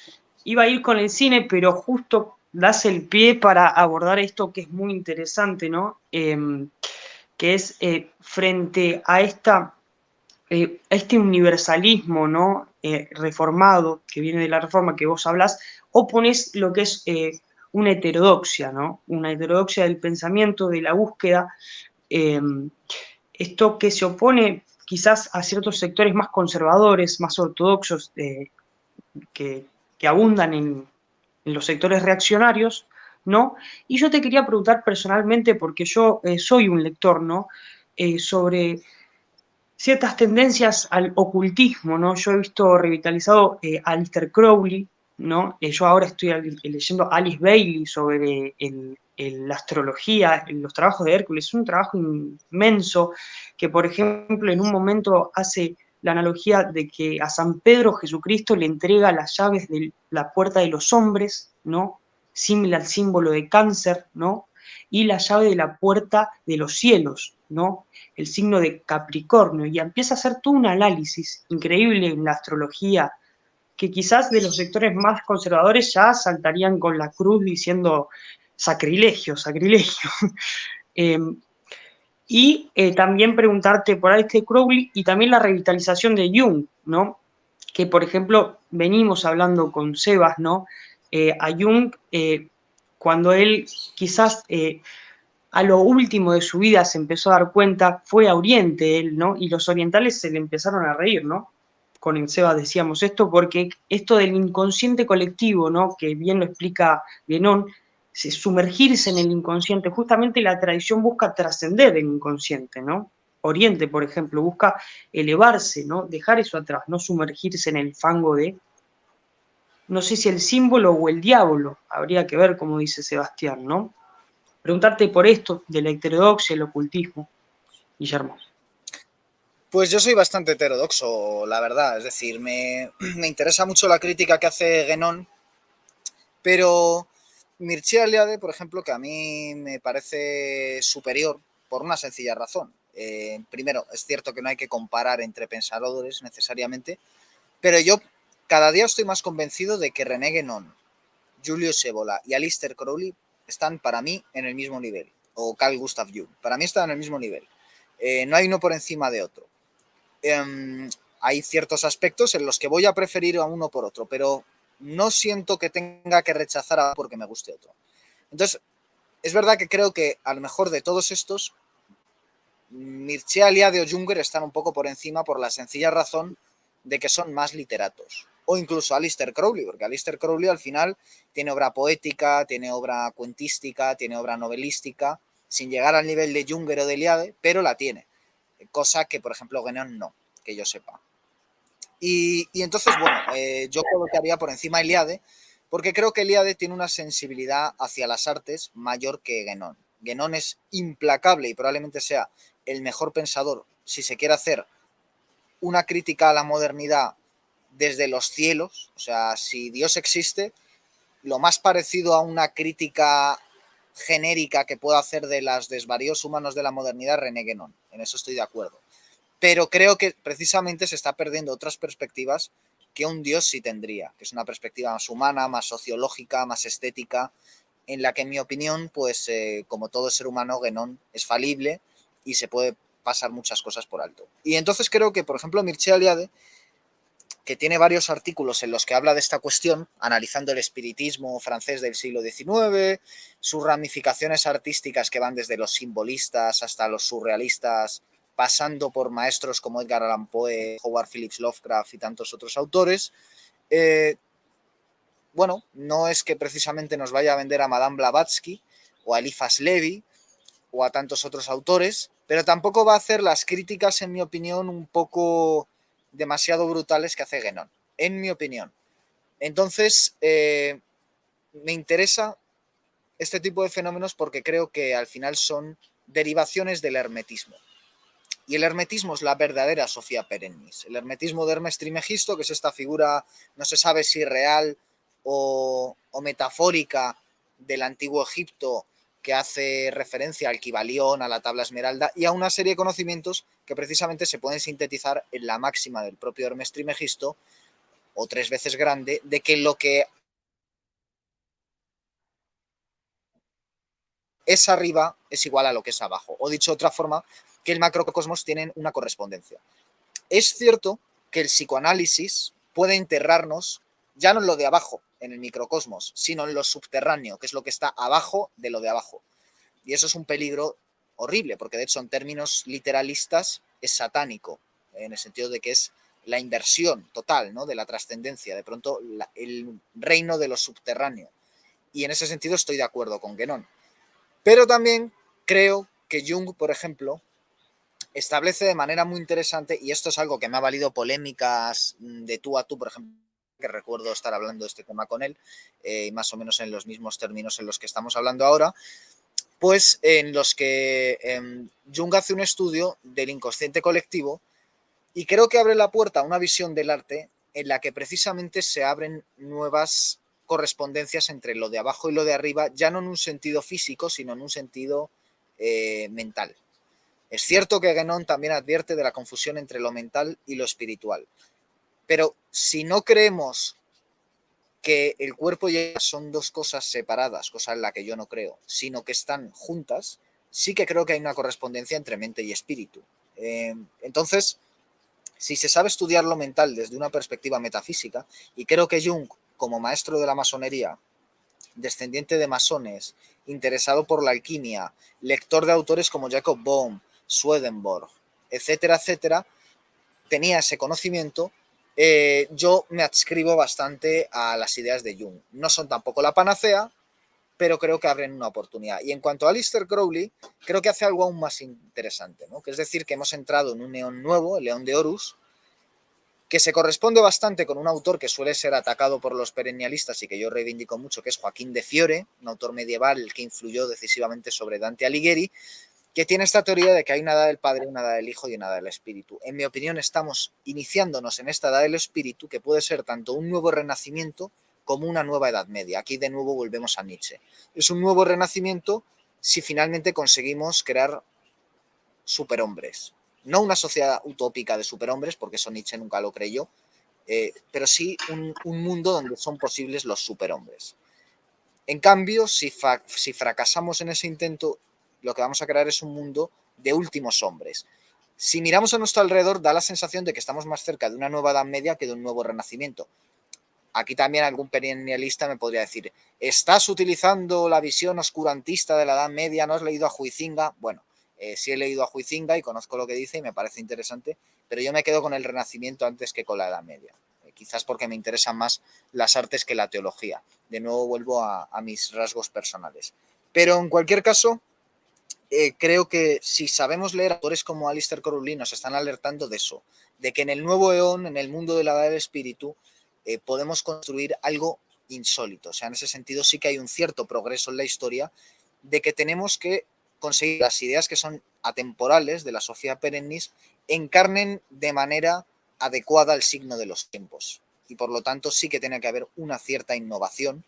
[SPEAKER 1] iba a ir con el cine, pero justo das el pie para abordar esto que es muy interesante, ¿no? Que es frente a este universalismo, ¿no? Reformado, que viene de la reforma que vos hablás, opones lo que es una heterodoxia, ¿no? Una heterodoxia del pensamiento, de la búsqueda, eh, esto que se opone quizás a ciertos sectores más conservadores, más ortodoxos, que, que abundan en los sectores reaccionarios, ¿no? Y yo te quería preguntar personalmente, porque yo soy un lector, ¿no? Sobre ciertas tendencias al ocultismo, ¿no? Yo he visto revitalizado a Aleister Crowley, ¿no? Yo ahora estoy leyendo Alice Bailey sobre la astrología, los trabajos de Hércules, es un trabajo inmenso que, por ejemplo, en un momento hace la analogía de que a San Pedro Jesucristo le entrega las llaves de la puerta de los hombres, ¿no? Similar al símbolo de cáncer, ¿no? Y la llave de la puerta de los cielos, ¿no? El signo de Capricornio, y empieza a hacer todo un análisis increíble en la astrología, que quizás de los sectores más conservadores ya saltarían con la cruz diciendo sacrilegio, sacrilegio. eh, también preguntarte por este Crowley y también la revitalización de Jung, ¿no? Que por ejemplo venimos hablando con Sebas, ¿no? A Jung, cuando él quizás a lo último de su vida se empezó a dar cuenta, fue a Oriente él, ¿no? Y los orientales se le empezaron a reír, ¿no? Con el Seba decíamos esto, porque esto del inconsciente colectivo, ¿no? Que bien lo explica Guénon, sumergirse en el inconsciente, justamente la tradición busca trascender el inconsciente, ¿no? Oriente, por ejemplo, busca elevarse, ¿no? Dejar eso atrás, no sumergirse en el fango de, no sé si el símbolo o el diablo, habría que ver, como dice Sebastián, ¿no? Preguntarte por esto de la heterodoxia y el ocultismo, Guillermo.
[SPEAKER 2] Pues yo soy bastante heterodoxo, la verdad. Es decir, me interesa mucho la crítica que hace Guénon, pero Mircea Eliade, por ejemplo, que a mí me parece superior por una sencilla razón. Primero, es cierto que no hay que comparar entre pensadores necesariamente, pero yo cada día estoy más convencido de que René Guénon, Julius Evola y Aleister Crowley están para mí en el mismo nivel, o Carl Gustav Jung, para mí están en el mismo nivel. No hay uno por encima de otro. Hay ciertos aspectos en los que voy a preferir a uno por otro, pero no siento que tenga que rechazar a porque me guste otro. Entonces, es verdad que creo que a lo mejor de todos estos, Mircea Eliade o Junger están un poco por encima por la sencilla razón de que son más literatos. O incluso Aleister Crowley, porque Aleister Crowley al final tiene obra poética, tiene obra cuentística, tiene obra novelística, sin llegar al nivel de Junger o de Eliade, pero la tiene. Cosa que, por ejemplo, Guénon no, que yo sepa. Y entonces, bueno, yo colocaría por encima a Eliade, porque creo que Eliade tiene una sensibilidad hacia las artes mayor que Guénon. Guénon es implacable y probablemente sea el mejor pensador si se quiere hacer una crítica a la modernidad desde los cielos, o sea, si Dios existe, lo más parecido a una crítica genérica que pueda hacer de los desvaríos humanos de la modernidad René Guénon. En eso estoy de acuerdo. Pero creo que precisamente se está perdiendo otras perspectivas que un Dios sí tendría, que es una perspectiva más humana, más sociológica, más estética, en la que, en mi opinión, pues como todo ser humano, Guénon es falible y se puede pasar muchas cosas por alto. Y entonces creo que, por ejemplo, Mircea Eliade que tiene varios artículos en los que habla de esta cuestión, analizando el espiritismo francés del siglo XIX, sus ramificaciones artísticas que van desde los simbolistas hasta los surrealistas, pasando por maestros como Edgar Allan Poe, Howard Phillips Lovecraft y tantos otros autores. Bueno, no es que precisamente nos vaya a vender a Madame Blavatsky o a Eliphas Levi o a tantos otros autores, pero tampoco va a hacer las críticas, en mi opinión, un poco demasiado brutales que hace Guénon, en mi opinión. Entonces, me interesa este tipo de fenómenos porque creo que al final son derivaciones del hermetismo. Y el hermetismo es la verdadera Sofía Perennis. El hermetismo de Hermes Trismegisto, que es esta figura, no se sabe si real o metafórica del antiguo Egipto, que hace referencia al Kybalión, a la tabla esmeralda y a una serie de conocimientos que precisamente se pueden sintetizar en la máxima del propio Hermes Trismegisto, o 3 veces grande, de que lo que es arriba es igual a lo que es abajo. O dicho de otra forma, que el macrocosmos tienen una correspondencia. Es cierto que el psicoanálisis puede enterrarnos ya no en lo de abajo, en el microcosmos, sino en lo subterráneo, que es lo que está abajo de lo de abajo. Y eso es un peligro horrible, porque de hecho en términos literalistas es satánico, en el sentido de que es la inversión total, ¿no?, de la trascendencia, de pronto el reino de lo subterráneo. Y en ese sentido estoy de acuerdo con Guénon. Pero también creo que Jung, por ejemplo, establece de manera muy interesante, y esto es algo que me ha valido polémicas de tú a tú, por ejemplo, que recuerdo estar hablando de este tema con él, más o menos en los mismos términos en los que estamos hablando ahora, pues en los que Jung hace un estudio del inconsciente colectivo y creo que abre la puerta a una visión del arte en la que precisamente se abren nuevas correspondencias entre lo de abajo y lo de arriba, ya no en un sentido físico, sino en un sentido mental. Es cierto que Guénon también advierte de la confusión entre lo mental y lo espiritual, pero si no creemos que el cuerpo y ella son dos cosas separadas, cosa en la que yo no creo, sino que están juntas, sí que creo que hay una correspondencia entre mente y espíritu. Entonces, si se sabe estudiar lo mental desde una perspectiva metafísica, y creo que Jung, como maestro de la masonería, descendiente de masones, interesado por la alquimia, lector de autores como Jacob Bohm, Swedenborg, etcétera, etcétera, tenía ese conocimiento, yo me adscribo bastante a las ideas de Jung. No son tampoco la panacea, pero creo que abren una oportunidad. Y en cuanto a Aleister Crowley, creo que hace algo aún más interesante, ¿no?, que es decir, que hemos entrado en un neón nuevo, el León de Horus, que se corresponde bastante con un autor que suele ser atacado por los perennialistas y que yo reivindico mucho, que es Joaquín de Fiore, un autor medieval que influyó decisivamente sobre Dante Alighieri, que tiene esta teoría de que hay una edad del Padre, una edad del Hijo y una edad del Espíritu. En mi opinión, estamos iniciándonos en esta edad del Espíritu, que puede ser tanto un nuevo renacimiento como una nueva Edad Media. Aquí de nuevo volvemos a Nietzsche. Es un nuevo renacimiento si finalmente conseguimos crear superhombres. No una sociedad utópica de superhombres, porque eso Nietzsche nunca lo creyó, pero sí un mundo donde son posibles los superhombres. En cambio, si fracasamos en ese intento, lo que vamos a crear es un mundo de últimos hombres. Si miramos a nuestro alrededor, da la sensación de que estamos más cerca de una nueva Edad Media que de un nuevo Renacimiento. Aquí también algún perennialista me podría decir, ¿estás utilizando la visión oscurantista de la Edad Media? ¿No has leído a Huizinga? Bueno, sí he leído a Huizinga y conozco lo que dice y me parece interesante, pero yo me quedo con el Renacimiento antes que con la Edad Media. Quizás porque me interesan más las artes que la teología. De nuevo vuelvo a mis rasgos personales. Pero en cualquier caso, creo que si sabemos leer, autores como Aleister Crowley nos están alertando de eso, de que en el nuevo eón, en el mundo de la edad del espíritu, podemos construir algo insólito. O sea, en ese sentido sí que hay un cierto progreso en la historia, de que tenemos que conseguir las ideas que son atemporales de la Sofía Perennis encarnen de manera adecuada al signo de los tiempos. Y por lo tanto sí que tiene que haber una cierta innovación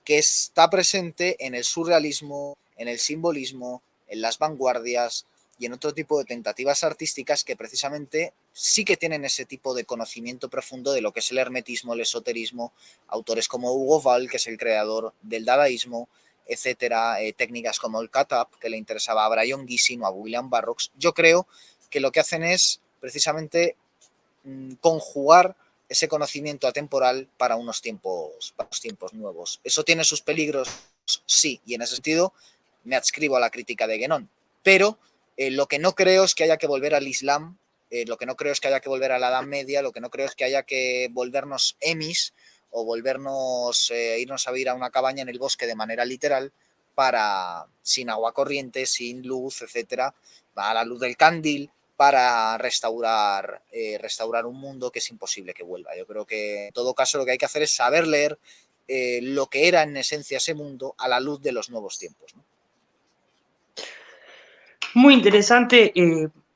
[SPEAKER 2] que está presente en el surrealismo, en el simbolismo, en las vanguardias y en otro tipo de tentativas artísticas que precisamente sí que tienen ese tipo de conocimiento profundo de lo que es el hermetismo, el esoterismo, autores como Hugo Ball, que es el creador del dadaísmo, etcétera, técnicas como el cut-up, que le interesaba a Brian Gysin o a William Burroughs. Yo creo que lo que hacen es precisamente conjugar ese conocimiento atemporal para unos tiempos nuevos. ¿Eso tiene sus peligros? Sí, y en ese sentido me adscribo a la crítica de Guénon. Pero lo que no creo es que haya que volver al Islam, lo que no creo es que haya que volver a la Edad Media, lo que no creo es que haya que volvernos emis o volvernos, irnos a vivir a una cabaña en el bosque de manera literal, para, sin agua corriente, sin luz, etcétera, a la luz del candil, para restaurar un mundo que es imposible que vuelva. Yo creo que en todo caso lo que hay que hacer es saber leer lo que era en esencia ese mundo a la luz de los nuevos tiempos, ¿no?
[SPEAKER 1] Muy interesante.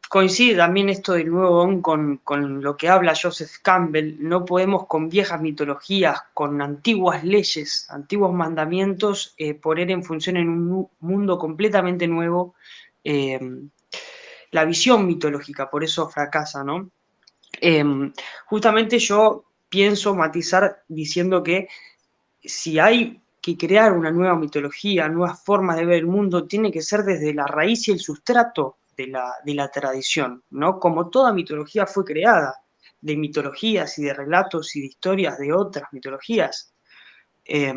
[SPEAKER 1] Coincide también esto del nuevo Don con lo que habla Joseph Campbell. No podemos con viejas mitologías, con antiguas leyes, antiguos mandamientos, poner en función en un mundo completamente nuevo eh, la visión mitológica, por eso fracasa, ¿no? Justamente yo pienso matizar diciendo que si hay que crear una nueva mitología, nuevas formas de ver el mundo, tiene que ser desde la raíz y el sustrato de la tradición, ¿no? Como toda mitología fue creada, de mitologías y de relatos y de historias de otras mitologías. Eh,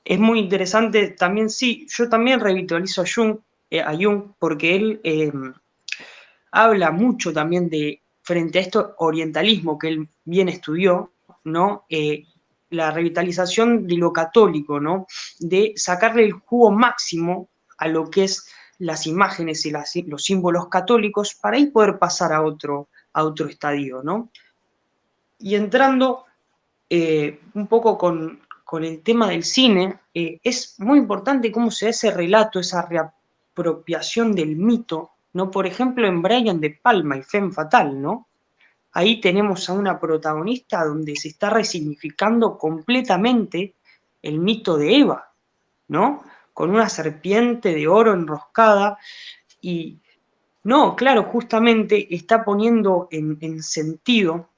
[SPEAKER 1] es muy interesante también, sí, yo también revitalizo a Jung porque él habla mucho también de, frente a esto orientalismo que él bien estudió, ¿no? La revitalización de lo católico, ¿no? De sacarle el jugo máximo a lo que es las imágenes y los símbolos católicos para ahí poder pasar a otro estadio, ¿no? Y entrando un poco con el tema del cine, es muy importante cómo se da ese relato, esa reapropiación del mito, ¿no? Por ejemplo, en Brian De Palma y Femme Fatal, ¿no? Ahí tenemos a una protagonista donde se está resignificando completamente el mito de Eva, ¿no? Con una serpiente de oro enroscada y, no, claro, justamente está poniendo en sentido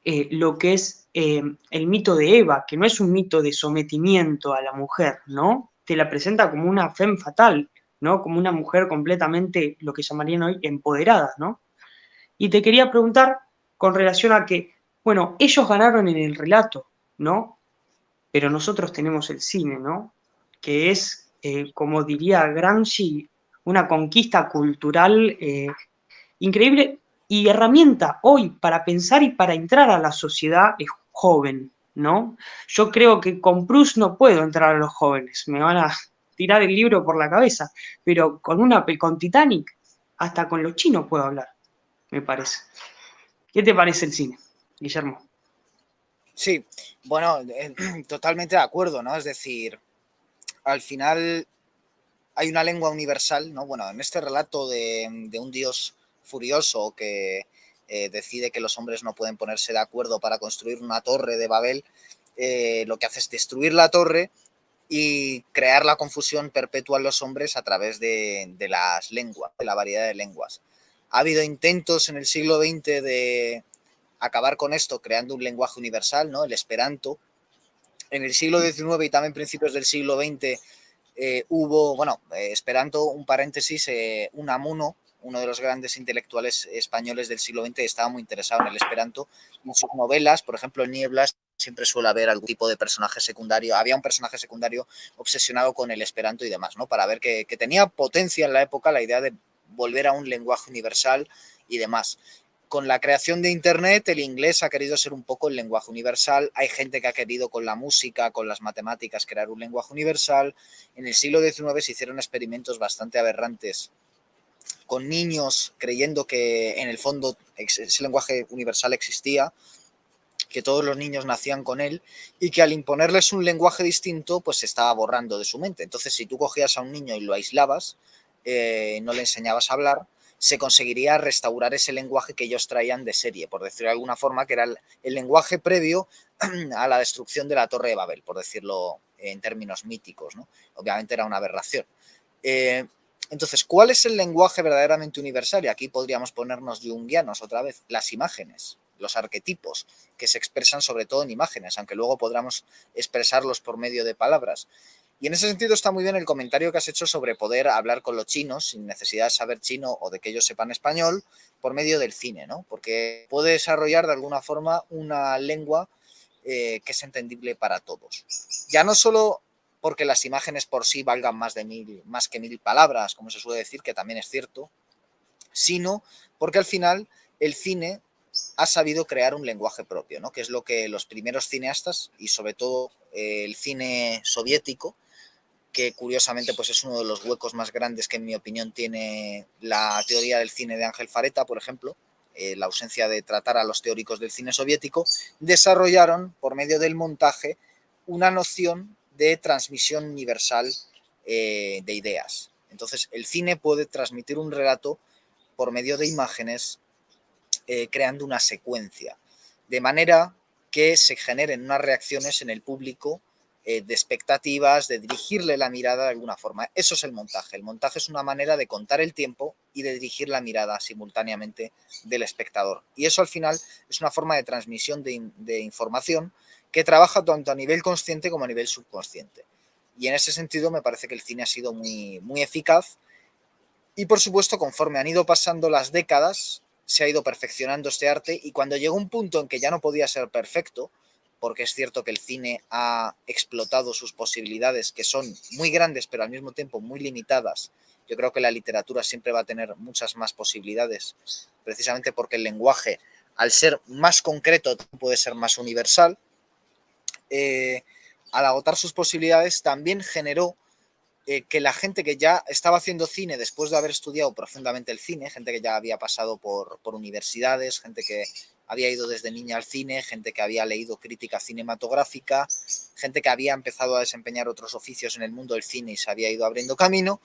[SPEAKER 1] lo que es el mito de Eva, que no es un mito de sometimiento a la mujer, ¿no? Te la presenta como una femme fatal, ¿no? Como una mujer completamente, lo que llamarían hoy, empoderada, ¿no? Y te quería preguntar con relación a que, bueno, ellos ganaron en el relato, ¿no? Pero nosotros tenemos el cine, ¿no? Que es, como diría Gramsci, una conquista cultural increíble y herramienta hoy para pensar y para entrar a la sociedad es joven, ¿no? Yo creo que con Proust no puedo entrar a los jóvenes, me van a tirar el libro por la cabeza, pero con Titanic, hasta con los chinos puedo hablar, me parece. ¿Qué te parece el cine, Guillermo?
[SPEAKER 2] Sí, bueno, totalmente de acuerdo, ¿no? Es decir, al final hay una lengua universal, ¿no? Bueno, en este relato de un dios furioso que decide que los hombres no pueden ponerse de acuerdo para construir una torre de Babel, lo que hace es destruir la torre y crear la confusión perpetua en los hombres a través de las lenguas, de la variedad de lenguas. Ha habido intentos en el siglo XX de acabar con esto creando un lenguaje universal, ¿no? El Esperanto. En el siglo XIX y también principios del siglo XX hubo, bueno, Esperanto, un paréntesis, Unamuno, uno de los grandes intelectuales españoles del siglo XX, estaba muy interesado en el Esperanto. En sus novelas, por ejemplo, en Nieblas, siempre suele haber algún tipo de personaje secundario. Había un personaje secundario obsesionado con el Esperanto y demás, ¿no? Para ver que tenía potencia en la época la idea de volver a un lenguaje universal y demás. Con la creación de Internet, el inglés ha querido ser un poco el lenguaje universal. Hay gente que ha querido con la música, con las matemáticas, crear un lenguaje universal. En el siglo XIX se hicieron experimentos bastante aberrantes con niños creyendo que en el fondo ese lenguaje universal existía, que todos los niños nacían con él y que al imponerles un lenguaje distinto, pues se estaba borrando de su mente. Entonces, si tú cogías a un niño y lo aislabas, no le enseñabas a hablar, se conseguiría restaurar ese lenguaje que ellos traían de serie, por decirlo de alguna forma, que era el lenguaje previo a la destrucción de la Torre de Babel, por decirlo en términos míticos, ¿no? Obviamente era una aberración. Entonces, ¿cuál es el lenguaje verdaderamente universal? Y aquí podríamos ponernos junguianos otra vez, las imágenes, los arquetipos, que se expresan sobre todo en imágenes, aunque luego podamos expresarlos por medio de palabras. Y en ese sentido está muy bien el comentario que has hecho sobre poder hablar con los chinos sin necesidad de saber chino o de que ellos sepan español por medio del cine, ¿no? Porque puede desarrollar de alguna forma una lengua que es entendible para todos. Ya no solo porque las imágenes por sí valgan más que mil palabras, como se suele decir, que también es cierto, sino porque al final el cine ha sabido crear un lenguaje propio, ¿no? Que es lo que los primeros cineastas y sobre todo el cine soviético, que curiosamente pues es uno de los huecos más grandes que en mi opinión tiene la teoría del cine de Ángel Fareta, por ejemplo, la ausencia de tratar a los teóricos del cine soviético, desarrollaron por medio del montaje una noción de transmisión universal de ideas. Entonces el cine puede transmitir un relato por medio de imágenes creando una secuencia, de manera que se generen unas reacciones en el público de expectativas, de dirigirle la mirada de alguna forma. Eso es el montaje. El montaje es una manera de contar el tiempo y de dirigir la mirada simultáneamente del espectador. Y eso al final es una forma de transmisión de información que trabaja tanto a nivel consciente como a nivel subconsciente. Y en ese sentido me parece que el cine ha sido muy, muy eficaz y por supuesto conforme han ido pasando las décadas se ha ido perfeccionando este arte y cuando llegó un punto en que ya no podía ser perfecto, porque es cierto que el cine ha explotado sus posibilidades, que son muy grandes, pero al mismo tiempo muy limitadas. Yo creo que la literatura siempre va a tener muchas más posibilidades, precisamente porque el lenguaje, al ser más concreto, puede ser más universal. Al agotar sus posibilidades, también generó que la gente que ya estaba haciendo cine después de haber estudiado profundamente el cine, gente que ya había pasado por universidades, gente que había ido desde niña al cine, gente que había leído crítica cinematográfica, gente que había empezado a desempeñar otros oficios en el mundo del cine y se había ido abriendo camino,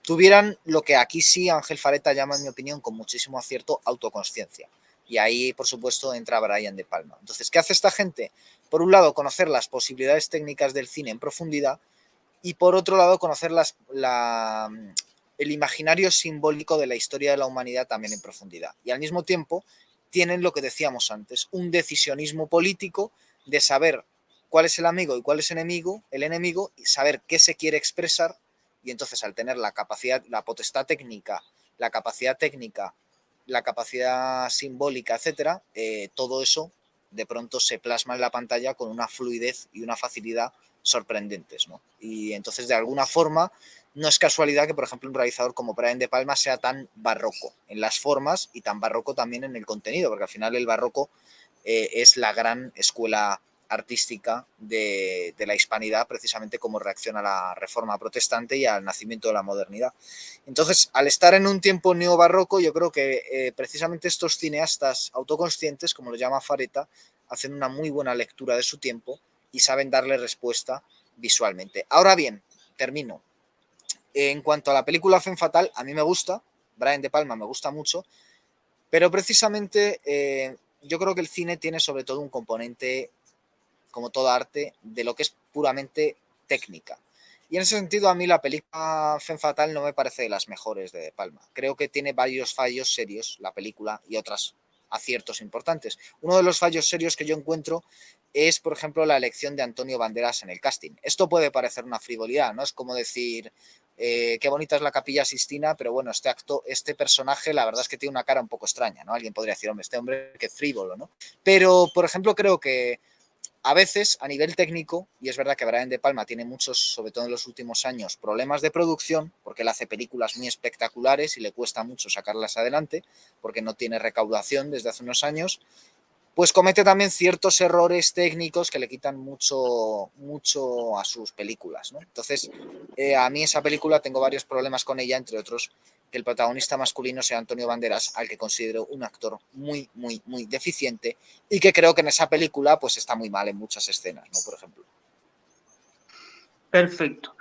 [SPEAKER 2] tuvieran lo que aquí sí Ángel Fareta llama, en mi opinión, con muchísimo acierto, autoconsciencia. Y ahí, por supuesto, entra Brian De Palma. Entonces, ¿qué hace esta gente? Por un lado, conocer las posibilidades técnicas del cine en profundidad y por otro lado conocer el imaginario simbólico de la historia de la humanidad también en profundidad. Y al mismo tiempo tienen lo que decíamos antes, un decisionismo político de saber cuál es el amigo y cuál es el enemigo y saber qué se quiere expresar y entonces al tener la capacidad, la potestad técnica, la capacidad simbólica, etcétera, todo eso de pronto se plasma en la pantalla con una fluidez y una facilidad sorprendentes, ¿no? Y entonces de alguna forma no es casualidad que por ejemplo un realizador como Brian De Palma sea tan barroco en las formas y tan barroco también en el contenido, porque al final el barroco es la gran escuela artística de la hispanidad, precisamente como reacción a la reforma protestante y al nacimiento de la modernidad. Entonces, al estar en un tiempo neobarroco, yo creo que precisamente estos cineastas autoconscientes, como lo llama Fareta, hacen una muy buena lectura de su tiempo y saben darle respuesta visualmente. Ahora bien, termino. En cuanto a la película Femme Fatale, a mí me gusta, Brian De Palma me gusta mucho, pero precisamente yo creo que el cine tiene sobre todo un componente, como toda arte, de lo que es puramente técnica. Y en ese sentido a mí la película Femme Fatale no me parece de las mejores de De Palma. Creo que tiene varios fallos serios la película y otros aciertos importantes. Uno de los fallos serios que yo encuentro es, por ejemplo, la elección de Antonio Banderas en el casting. Esto puede parecer una frivolidad, ¿no? Es como decir, qué bonita es la Capilla Sistina, pero bueno, este personaje la verdad es que tiene una cara un poco extraña, ¿no? Alguien podría decir, hombre, este hombre qué frívolo, ¿no? Pero, por ejemplo, creo que a veces, a nivel técnico, y es verdad que Brian De Palma tiene muchos, sobre todo en los últimos años, problemas de producción, porque él hace películas muy espectaculares y le cuesta mucho sacarlas adelante, porque no tiene recaudación desde hace unos años, pues comete también ciertos errores técnicos que le quitan mucho a sus películas, ¿no? Entonces, a mí esa película tengo varios problemas con ella, entre otros, que el protagonista masculino sea Antonio Banderas, al que considero un actor muy, muy, muy deficiente y que creo que en esa película pues está muy mal en muchas escenas, ¿no? Por ejemplo.
[SPEAKER 1] Perfecto.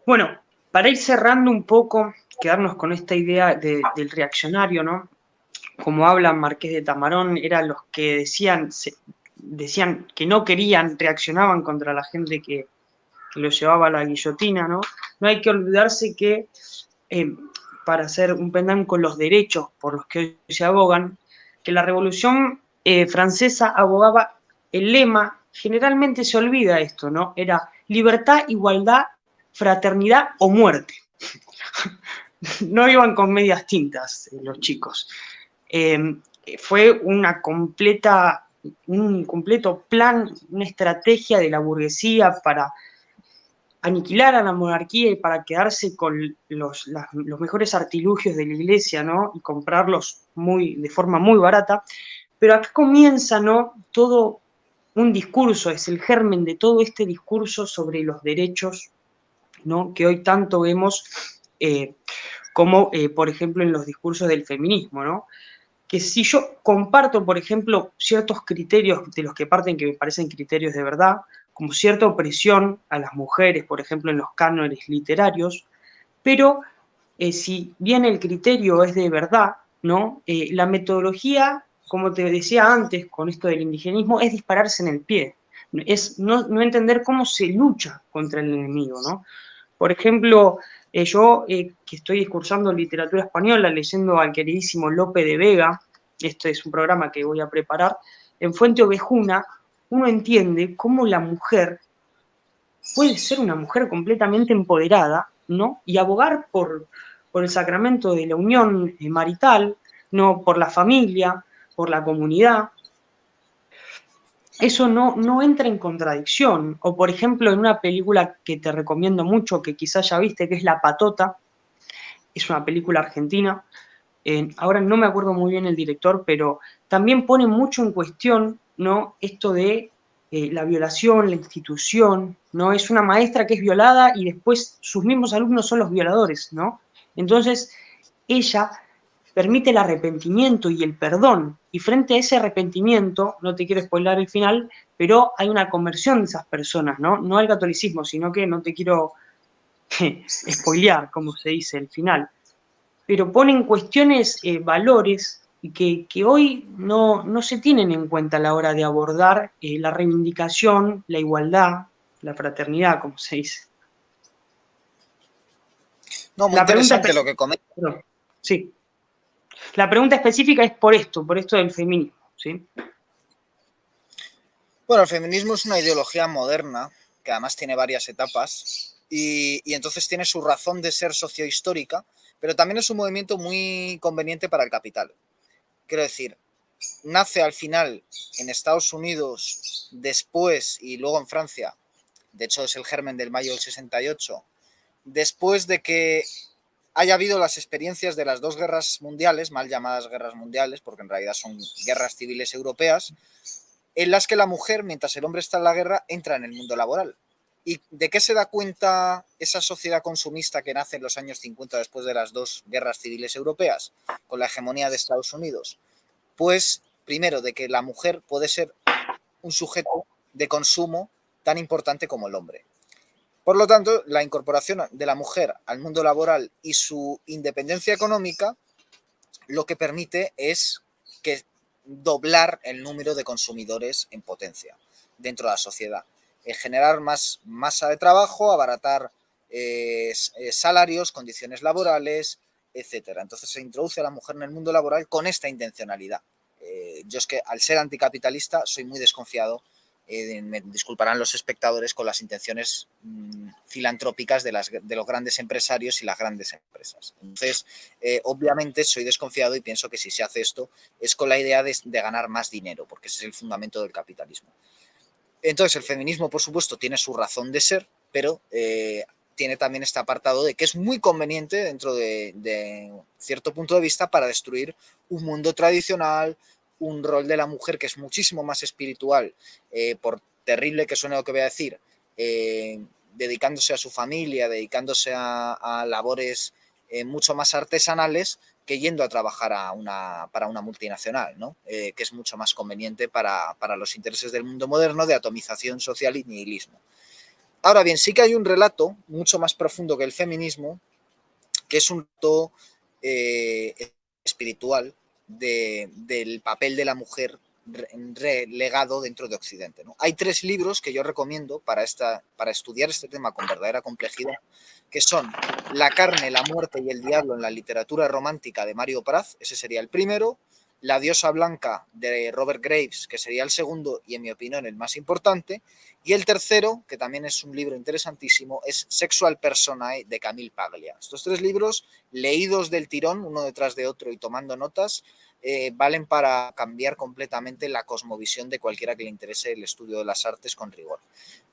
[SPEAKER 1] Bueno, para ir cerrando un poco, quedarnos con esta idea del reaccionario, ¿no? Como habla Marqués de Tamarón, eran los que decían que no querían, reaccionaban contra la gente que lo llevaba a la guillotina, ¿no? No hay que olvidarse que para hacer un pendant con los derechos por los que hoy se abogan, que la Revolución Francesa abogaba el lema, generalmente se olvida esto, ¿no? Era libertad, igualdad fraternidad o muerte. No iban con medias tintas los chicos. Fue un completo plan, una estrategia de la burguesía para aniquilar a la monarquía y para quedarse con los mejores artilugios de la iglesia, ¿no? Y comprarlos de forma muy barata. Pero acá comienza, ¿no? Todo un discurso, es el germen de todo este discurso sobre los derechos, ¿no? Que hoy tanto vemos, como por ejemplo en los discursos del feminismo, ¿no? Que si yo comparto, por ejemplo, ciertos criterios de los que parten que me parecen criterios de verdad, como cierta opresión a las mujeres, por ejemplo, en los cánones literarios, pero si bien el criterio es de verdad, ¿no? La metodología, como te decía antes con esto del indigenismo, es dispararse en el pie, es no entender cómo se lucha contra el enemigo, ¿no? Por ejemplo, yo que estoy discursando literatura española, leyendo al queridísimo Lope de Vega, este es un programa que voy a preparar, en Fuente Ovejuna, uno entiende cómo la mujer puede ser una mujer completamente empoderada, ¿no? Y abogar por el sacramento de la unión marital, ¿no? Por la familia, por la comunidad. Eso no entra en contradicción. O, por ejemplo, en una película que te recomiendo mucho, que quizás ya viste, que es La Patota, es una película argentina. Ahora no me acuerdo muy bien el director, pero también pone mucho en cuestión, ¿no? Esto de la violación, la institución, ¿no? Es una maestra que es violada y después sus mismos alumnos son los violadores, ¿no? Entonces, ella permite el arrepentimiento y el perdón, y frente a ese arrepentimiento, no te quiero spoilar el final, pero hay una conversión de esas personas, ¿no? No al catolicismo, sino que no te quiero spoilear, como se dice, el final, pero ponen cuestiones, valores que hoy no se tienen en cuenta a la hora de abordar la reivindicación, la igualdad, la fraternidad, como se dice.
[SPEAKER 2] No, muy
[SPEAKER 1] La pregunta
[SPEAKER 2] interesante lo que comentas.
[SPEAKER 1] sí. La pregunta específica es por esto del feminismo, ¿sí?
[SPEAKER 2] Bueno, el feminismo es una ideología moderna que además tiene varias etapas y entonces tiene su razón de ser sociohistórica, pero también es un movimiento muy conveniente para el capital. Quiero decir, nace al final en Estados Unidos, después y luego en Francia, de hecho es el germen del mayo del 68, después de que haya habido las experiencias de las dos guerras mundiales, mal llamadas guerras mundiales, porque en realidad son guerras civiles europeas, en las que la mujer, mientras el hombre está en la guerra, entra en el mundo laboral. ¿Y de qué se da cuenta esa sociedad consumista que nace en los años 50 después de las dos guerras civiles europeas, con la hegemonía de Estados Unidos? Pues, primero, de que la mujer puede ser un sujeto de consumo tan importante como el hombre. Por lo tanto, la incorporación de la mujer al mundo laboral y su independencia económica lo que permite es que doblar el número de consumidores en potencia dentro de la sociedad. Generar más masa de trabajo, abaratar salarios, condiciones laborales, etcétera. Entonces se introduce a la mujer en el mundo laboral con esta intencionalidad. Yo es que al ser anticapitalista soy muy desconfiado, me disculparán los espectadores, con las intenciones filantrópicas de los grandes empresarios y las grandes empresas. Entonces, obviamente soy desconfiado y pienso que si se hace esto es con la idea de ganar más dinero, porque ese es el fundamento del capitalismo. Entonces, el feminismo, por supuesto, tiene su razón de ser, pero tiene también este apartado de que es muy conveniente dentro de cierto punto de vista para destruir un mundo tradicional, un rol de la mujer que es muchísimo más espiritual, por terrible que suene lo que voy a decir, dedicándose a su familia, dedicándose a labores mucho más artesanales que yendo a trabajar para una multinacional, ¿no? Que es mucho más conveniente para los intereses del mundo moderno de atomización social y nihilismo. Ahora bien, sí que hay un relato mucho más profundo que el feminismo, que es un relato espiritual del papel de la mujer relegado dentro de Occidente, ¿no? Hay 3 libros que yo recomiendo para estudiar este tema con verdadera complejidad, que son La carne, la muerte y el diablo en la literatura romántica de Mario Praz, ese sería el primero. La diosa blanca de Robert Graves, que sería el segundo y en mi opinión el más importante. Y el tercero, que también es un libro interesantísimo, es Sexual Personae de Camille Paglia. Estos tres libros, leídos del tirón, uno detrás de otro y tomando notas, valen para cambiar completamente la cosmovisión de cualquiera que le interese el estudio de las artes con rigor.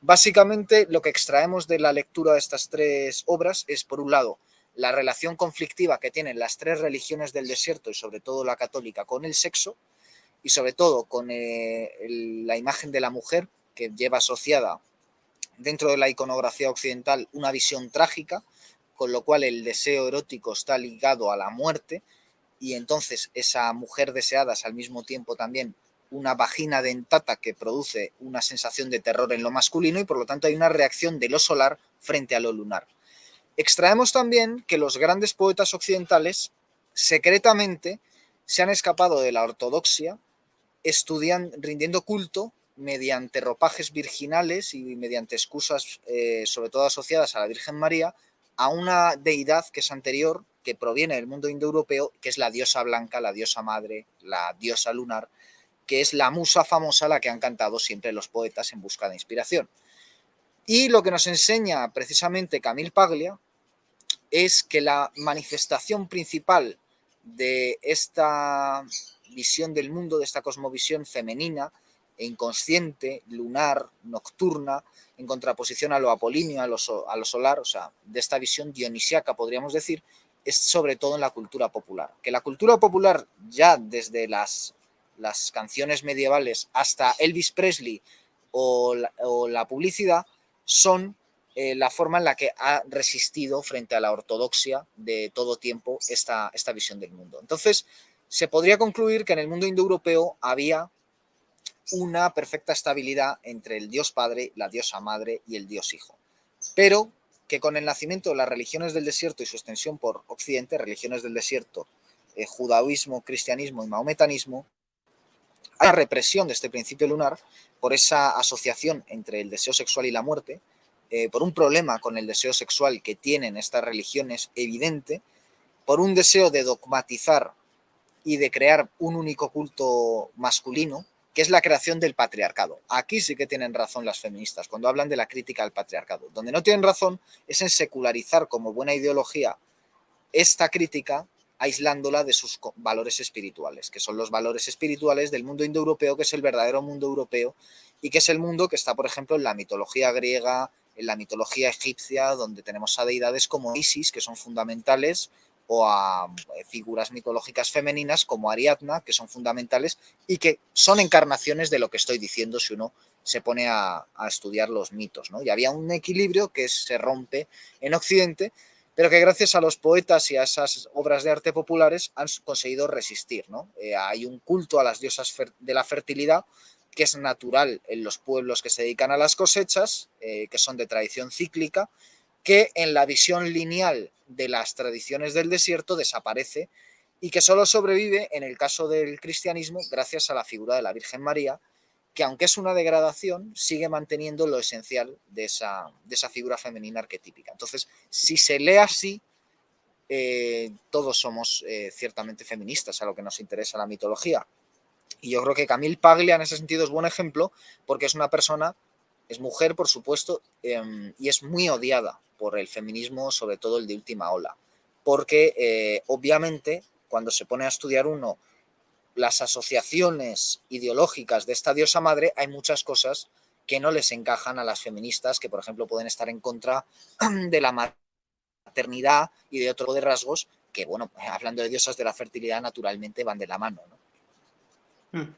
[SPEAKER 2] Básicamente, lo que extraemos de la lectura de estas tres obras es, por un lado, la relación conflictiva que tienen las tres religiones del desierto y sobre todo la católica con el sexo y sobre todo con la imagen de la mujer que lleva asociada dentro de la iconografía occidental una visión trágica, con lo cual el deseo erótico está ligado a la muerte y entonces esa mujer deseada es al mismo tiempo también una vagina dentata que produce una sensación de terror en lo masculino y por lo tanto hay una reacción de lo solar frente a lo lunar. Extraemos también que los grandes poetas occidentales secretamente se han escapado de la ortodoxia, rindiendo culto mediante ropajes virginales y mediante excusas, sobre todo asociadas a la Virgen María, a una deidad que es anterior, que proviene del mundo indoeuropeo, que es la diosa blanca, la diosa madre, la diosa lunar, que es la musa famosa a la que han cantado siempre los poetas en busca de inspiración. Y lo que nos enseña precisamente Camille Paglia es que la manifestación principal de esta visión del mundo, de esta cosmovisión femenina e inconsciente, lunar, nocturna, en contraposición a lo apolíneo, a lo solar, o sea, de esta visión dionisiaca, podríamos decir, es sobre todo en la cultura popular. Que la cultura popular, ya desde las canciones medievales hasta Elvis Presley o la publicidad, son la forma en la que ha resistido frente a la ortodoxia de todo tiempo esta visión del mundo. Entonces, se podría concluir que en el mundo indoeuropeo había una perfecta estabilidad entre el Dios Padre, la diosa Madre y el Dios Hijo. Pero que con el nacimiento de las religiones del desierto y su extensión por Occidente, religiones del desierto, judaísmo, cristianismo y mahometanismo, hay una represión de este principio lunar por esa asociación entre el deseo sexual y la muerte, por un problema con el deseo sexual que tienen estas religiones evidente, por un deseo de dogmatizar y de crear un único culto masculino, que es la creación del patriarcado. Aquí sí que tienen razón las feministas, cuando hablan de la crítica al patriarcado. Donde no tienen razón es en secularizar como buena ideología esta crítica, aislándola de sus valores espirituales, que son los valores espirituales del mundo indoeuropeo, que es el verdadero mundo europeo y que es el mundo que está, por ejemplo, en la mitología griega, en la mitología egipcia, donde tenemos a deidades como Isis, que son fundamentales, o a figuras mitológicas femeninas como Ariadna, que son fundamentales y que son encarnaciones de lo que estoy diciendo si uno se pone a estudiar los mitos, ¿no? Y había un equilibrio que se rompe en Occidente, pero que gracias a los poetas y a esas obras de arte populares han conseguido resistir, ¿no? Hay un culto a las diosas de la fertilidad que es natural en los pueblos que se dedican a las cosechas, que son de tradición cíclica, que en la visión lineal de las tradiciones del desierto desaparece y que solo sobrevive en el caso del cristianismo gracias a la figura de la Virgen María, que aunque es una degradación, sigue manteniendo lo esencial de esa figura femenina arquetípica. Entonces, si se lee así, todos somos ciertamente feministas a lo que nos interesa la mitología. Y yo creo que Camille Paglia en ese sentido es buen ejemplo porque es una persona, es mujer por supuesto, y es muy odiada por el feminismo, sobre todo el de última ola, porque obviamente cuando se pone a estudiar uno las asociaciones ideológicas de esta diosa madre, hay muchas cosas que no les encajan a las feministas, que por ejemplo pueden estar en contra de la maternidad y de otro de rasgos que, bueno, hablando de diosas de la fertilidad, naturalmente van de la mano, ¿no?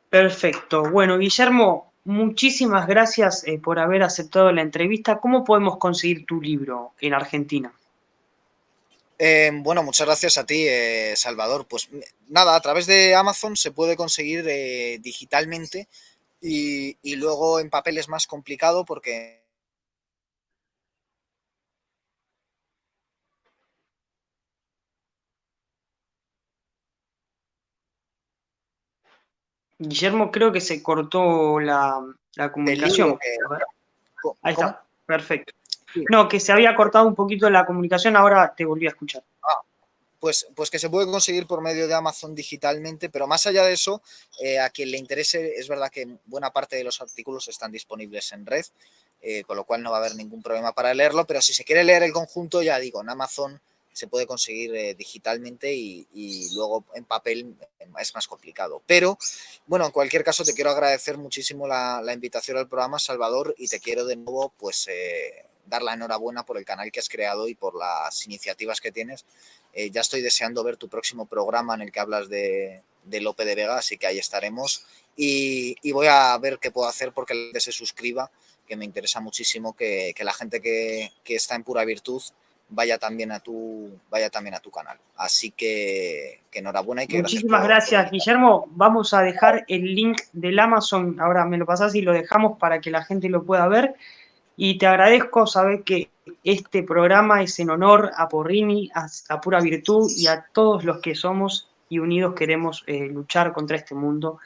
[SPEAKER 1] Perfecto. Bueno, Guillermo, muchísimas gracias por haber aceptado la entrevista. ¿Cómo podemos conseguir tu libro en Argentina?
[SPEAKER 2] Bueno, muchas gracias a ti, Salvador. Pues nada, a través de Amazon se puede conseguir digitalmente y luego en papel es más complicado porque
[SPEAKER 1] Guillermo, creo que se cortó la
[SPEAKER 2] del libro
[SPEAKER 1] comunicación.
[SPEAKER 2] que...
[SPEAKER 1] A ver, ahí
[SPEAKER 2] ¿Cómo?
[SPEAKER 1] está, perfecto.
[SPEAKER 2] Sí.
[SPEAKER 1] No, que se había cortado un poquito la comunicación, ahora te volví a escuchar.
[SPEAKER 2] Pues que se puede conseguir por medio de Amazon digitalmente, pero más allá de eso, a quien le interese, es verdad que buena parte de los artículos están disponibles en red, con lo cual no va a haber ningún problema para leerlo, pero si se quiere leer el conjunto, ya digo, en Amazon se puede conseguir digitalmente y luego en papel es más complicado. Pero, bueno, en cualquier caso te quiero agradecer muchísimo la invitación al programa, Salvador, y te quiero de nuevo, pues, dar la enhorabuena por el canal que has creado y por las iniciativas que tienes. Ya estoy deseando ver tu próximo programa en el que hablas de Lope de Vega, así que ahí estaremos. Y voy a ver qué puedo hacer porque la gente se suscriba, que me interesa muchísimo que la gente que está en Pura Virtud vaya también a tu canal. Así que enhorabuena y que gracias
[SPEAKER 1] Muchísimas
[SPEAKER 2] por
[SPEAKER 1] gracias,
[SPEAKER 2] invitarme.
[SPEAKER 1] Guillermo. Vamos a dejar el link del Amazon, ahora me lo pasás y lo dejamos para que la gente lo pueda ver. Y te agradezco, sabes que este programa es en honor a Porrini, a Pura Virtud y a todos los que somos y unidos queremos luchar contra este mundo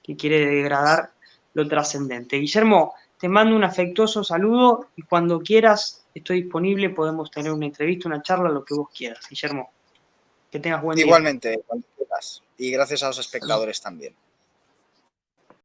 [SPEAKER 1] que quiere degradar lo trascendente. Guillermo, te mando un afectuoso saludo y cuando quieras estoy disponible, podemos tener una entrevista, una charla, lo que vos quieras. Guillermo, que tengas buen día.
[SPEAKER 2] Igualmente, cuando quieras. Y gracias a los espectadores también.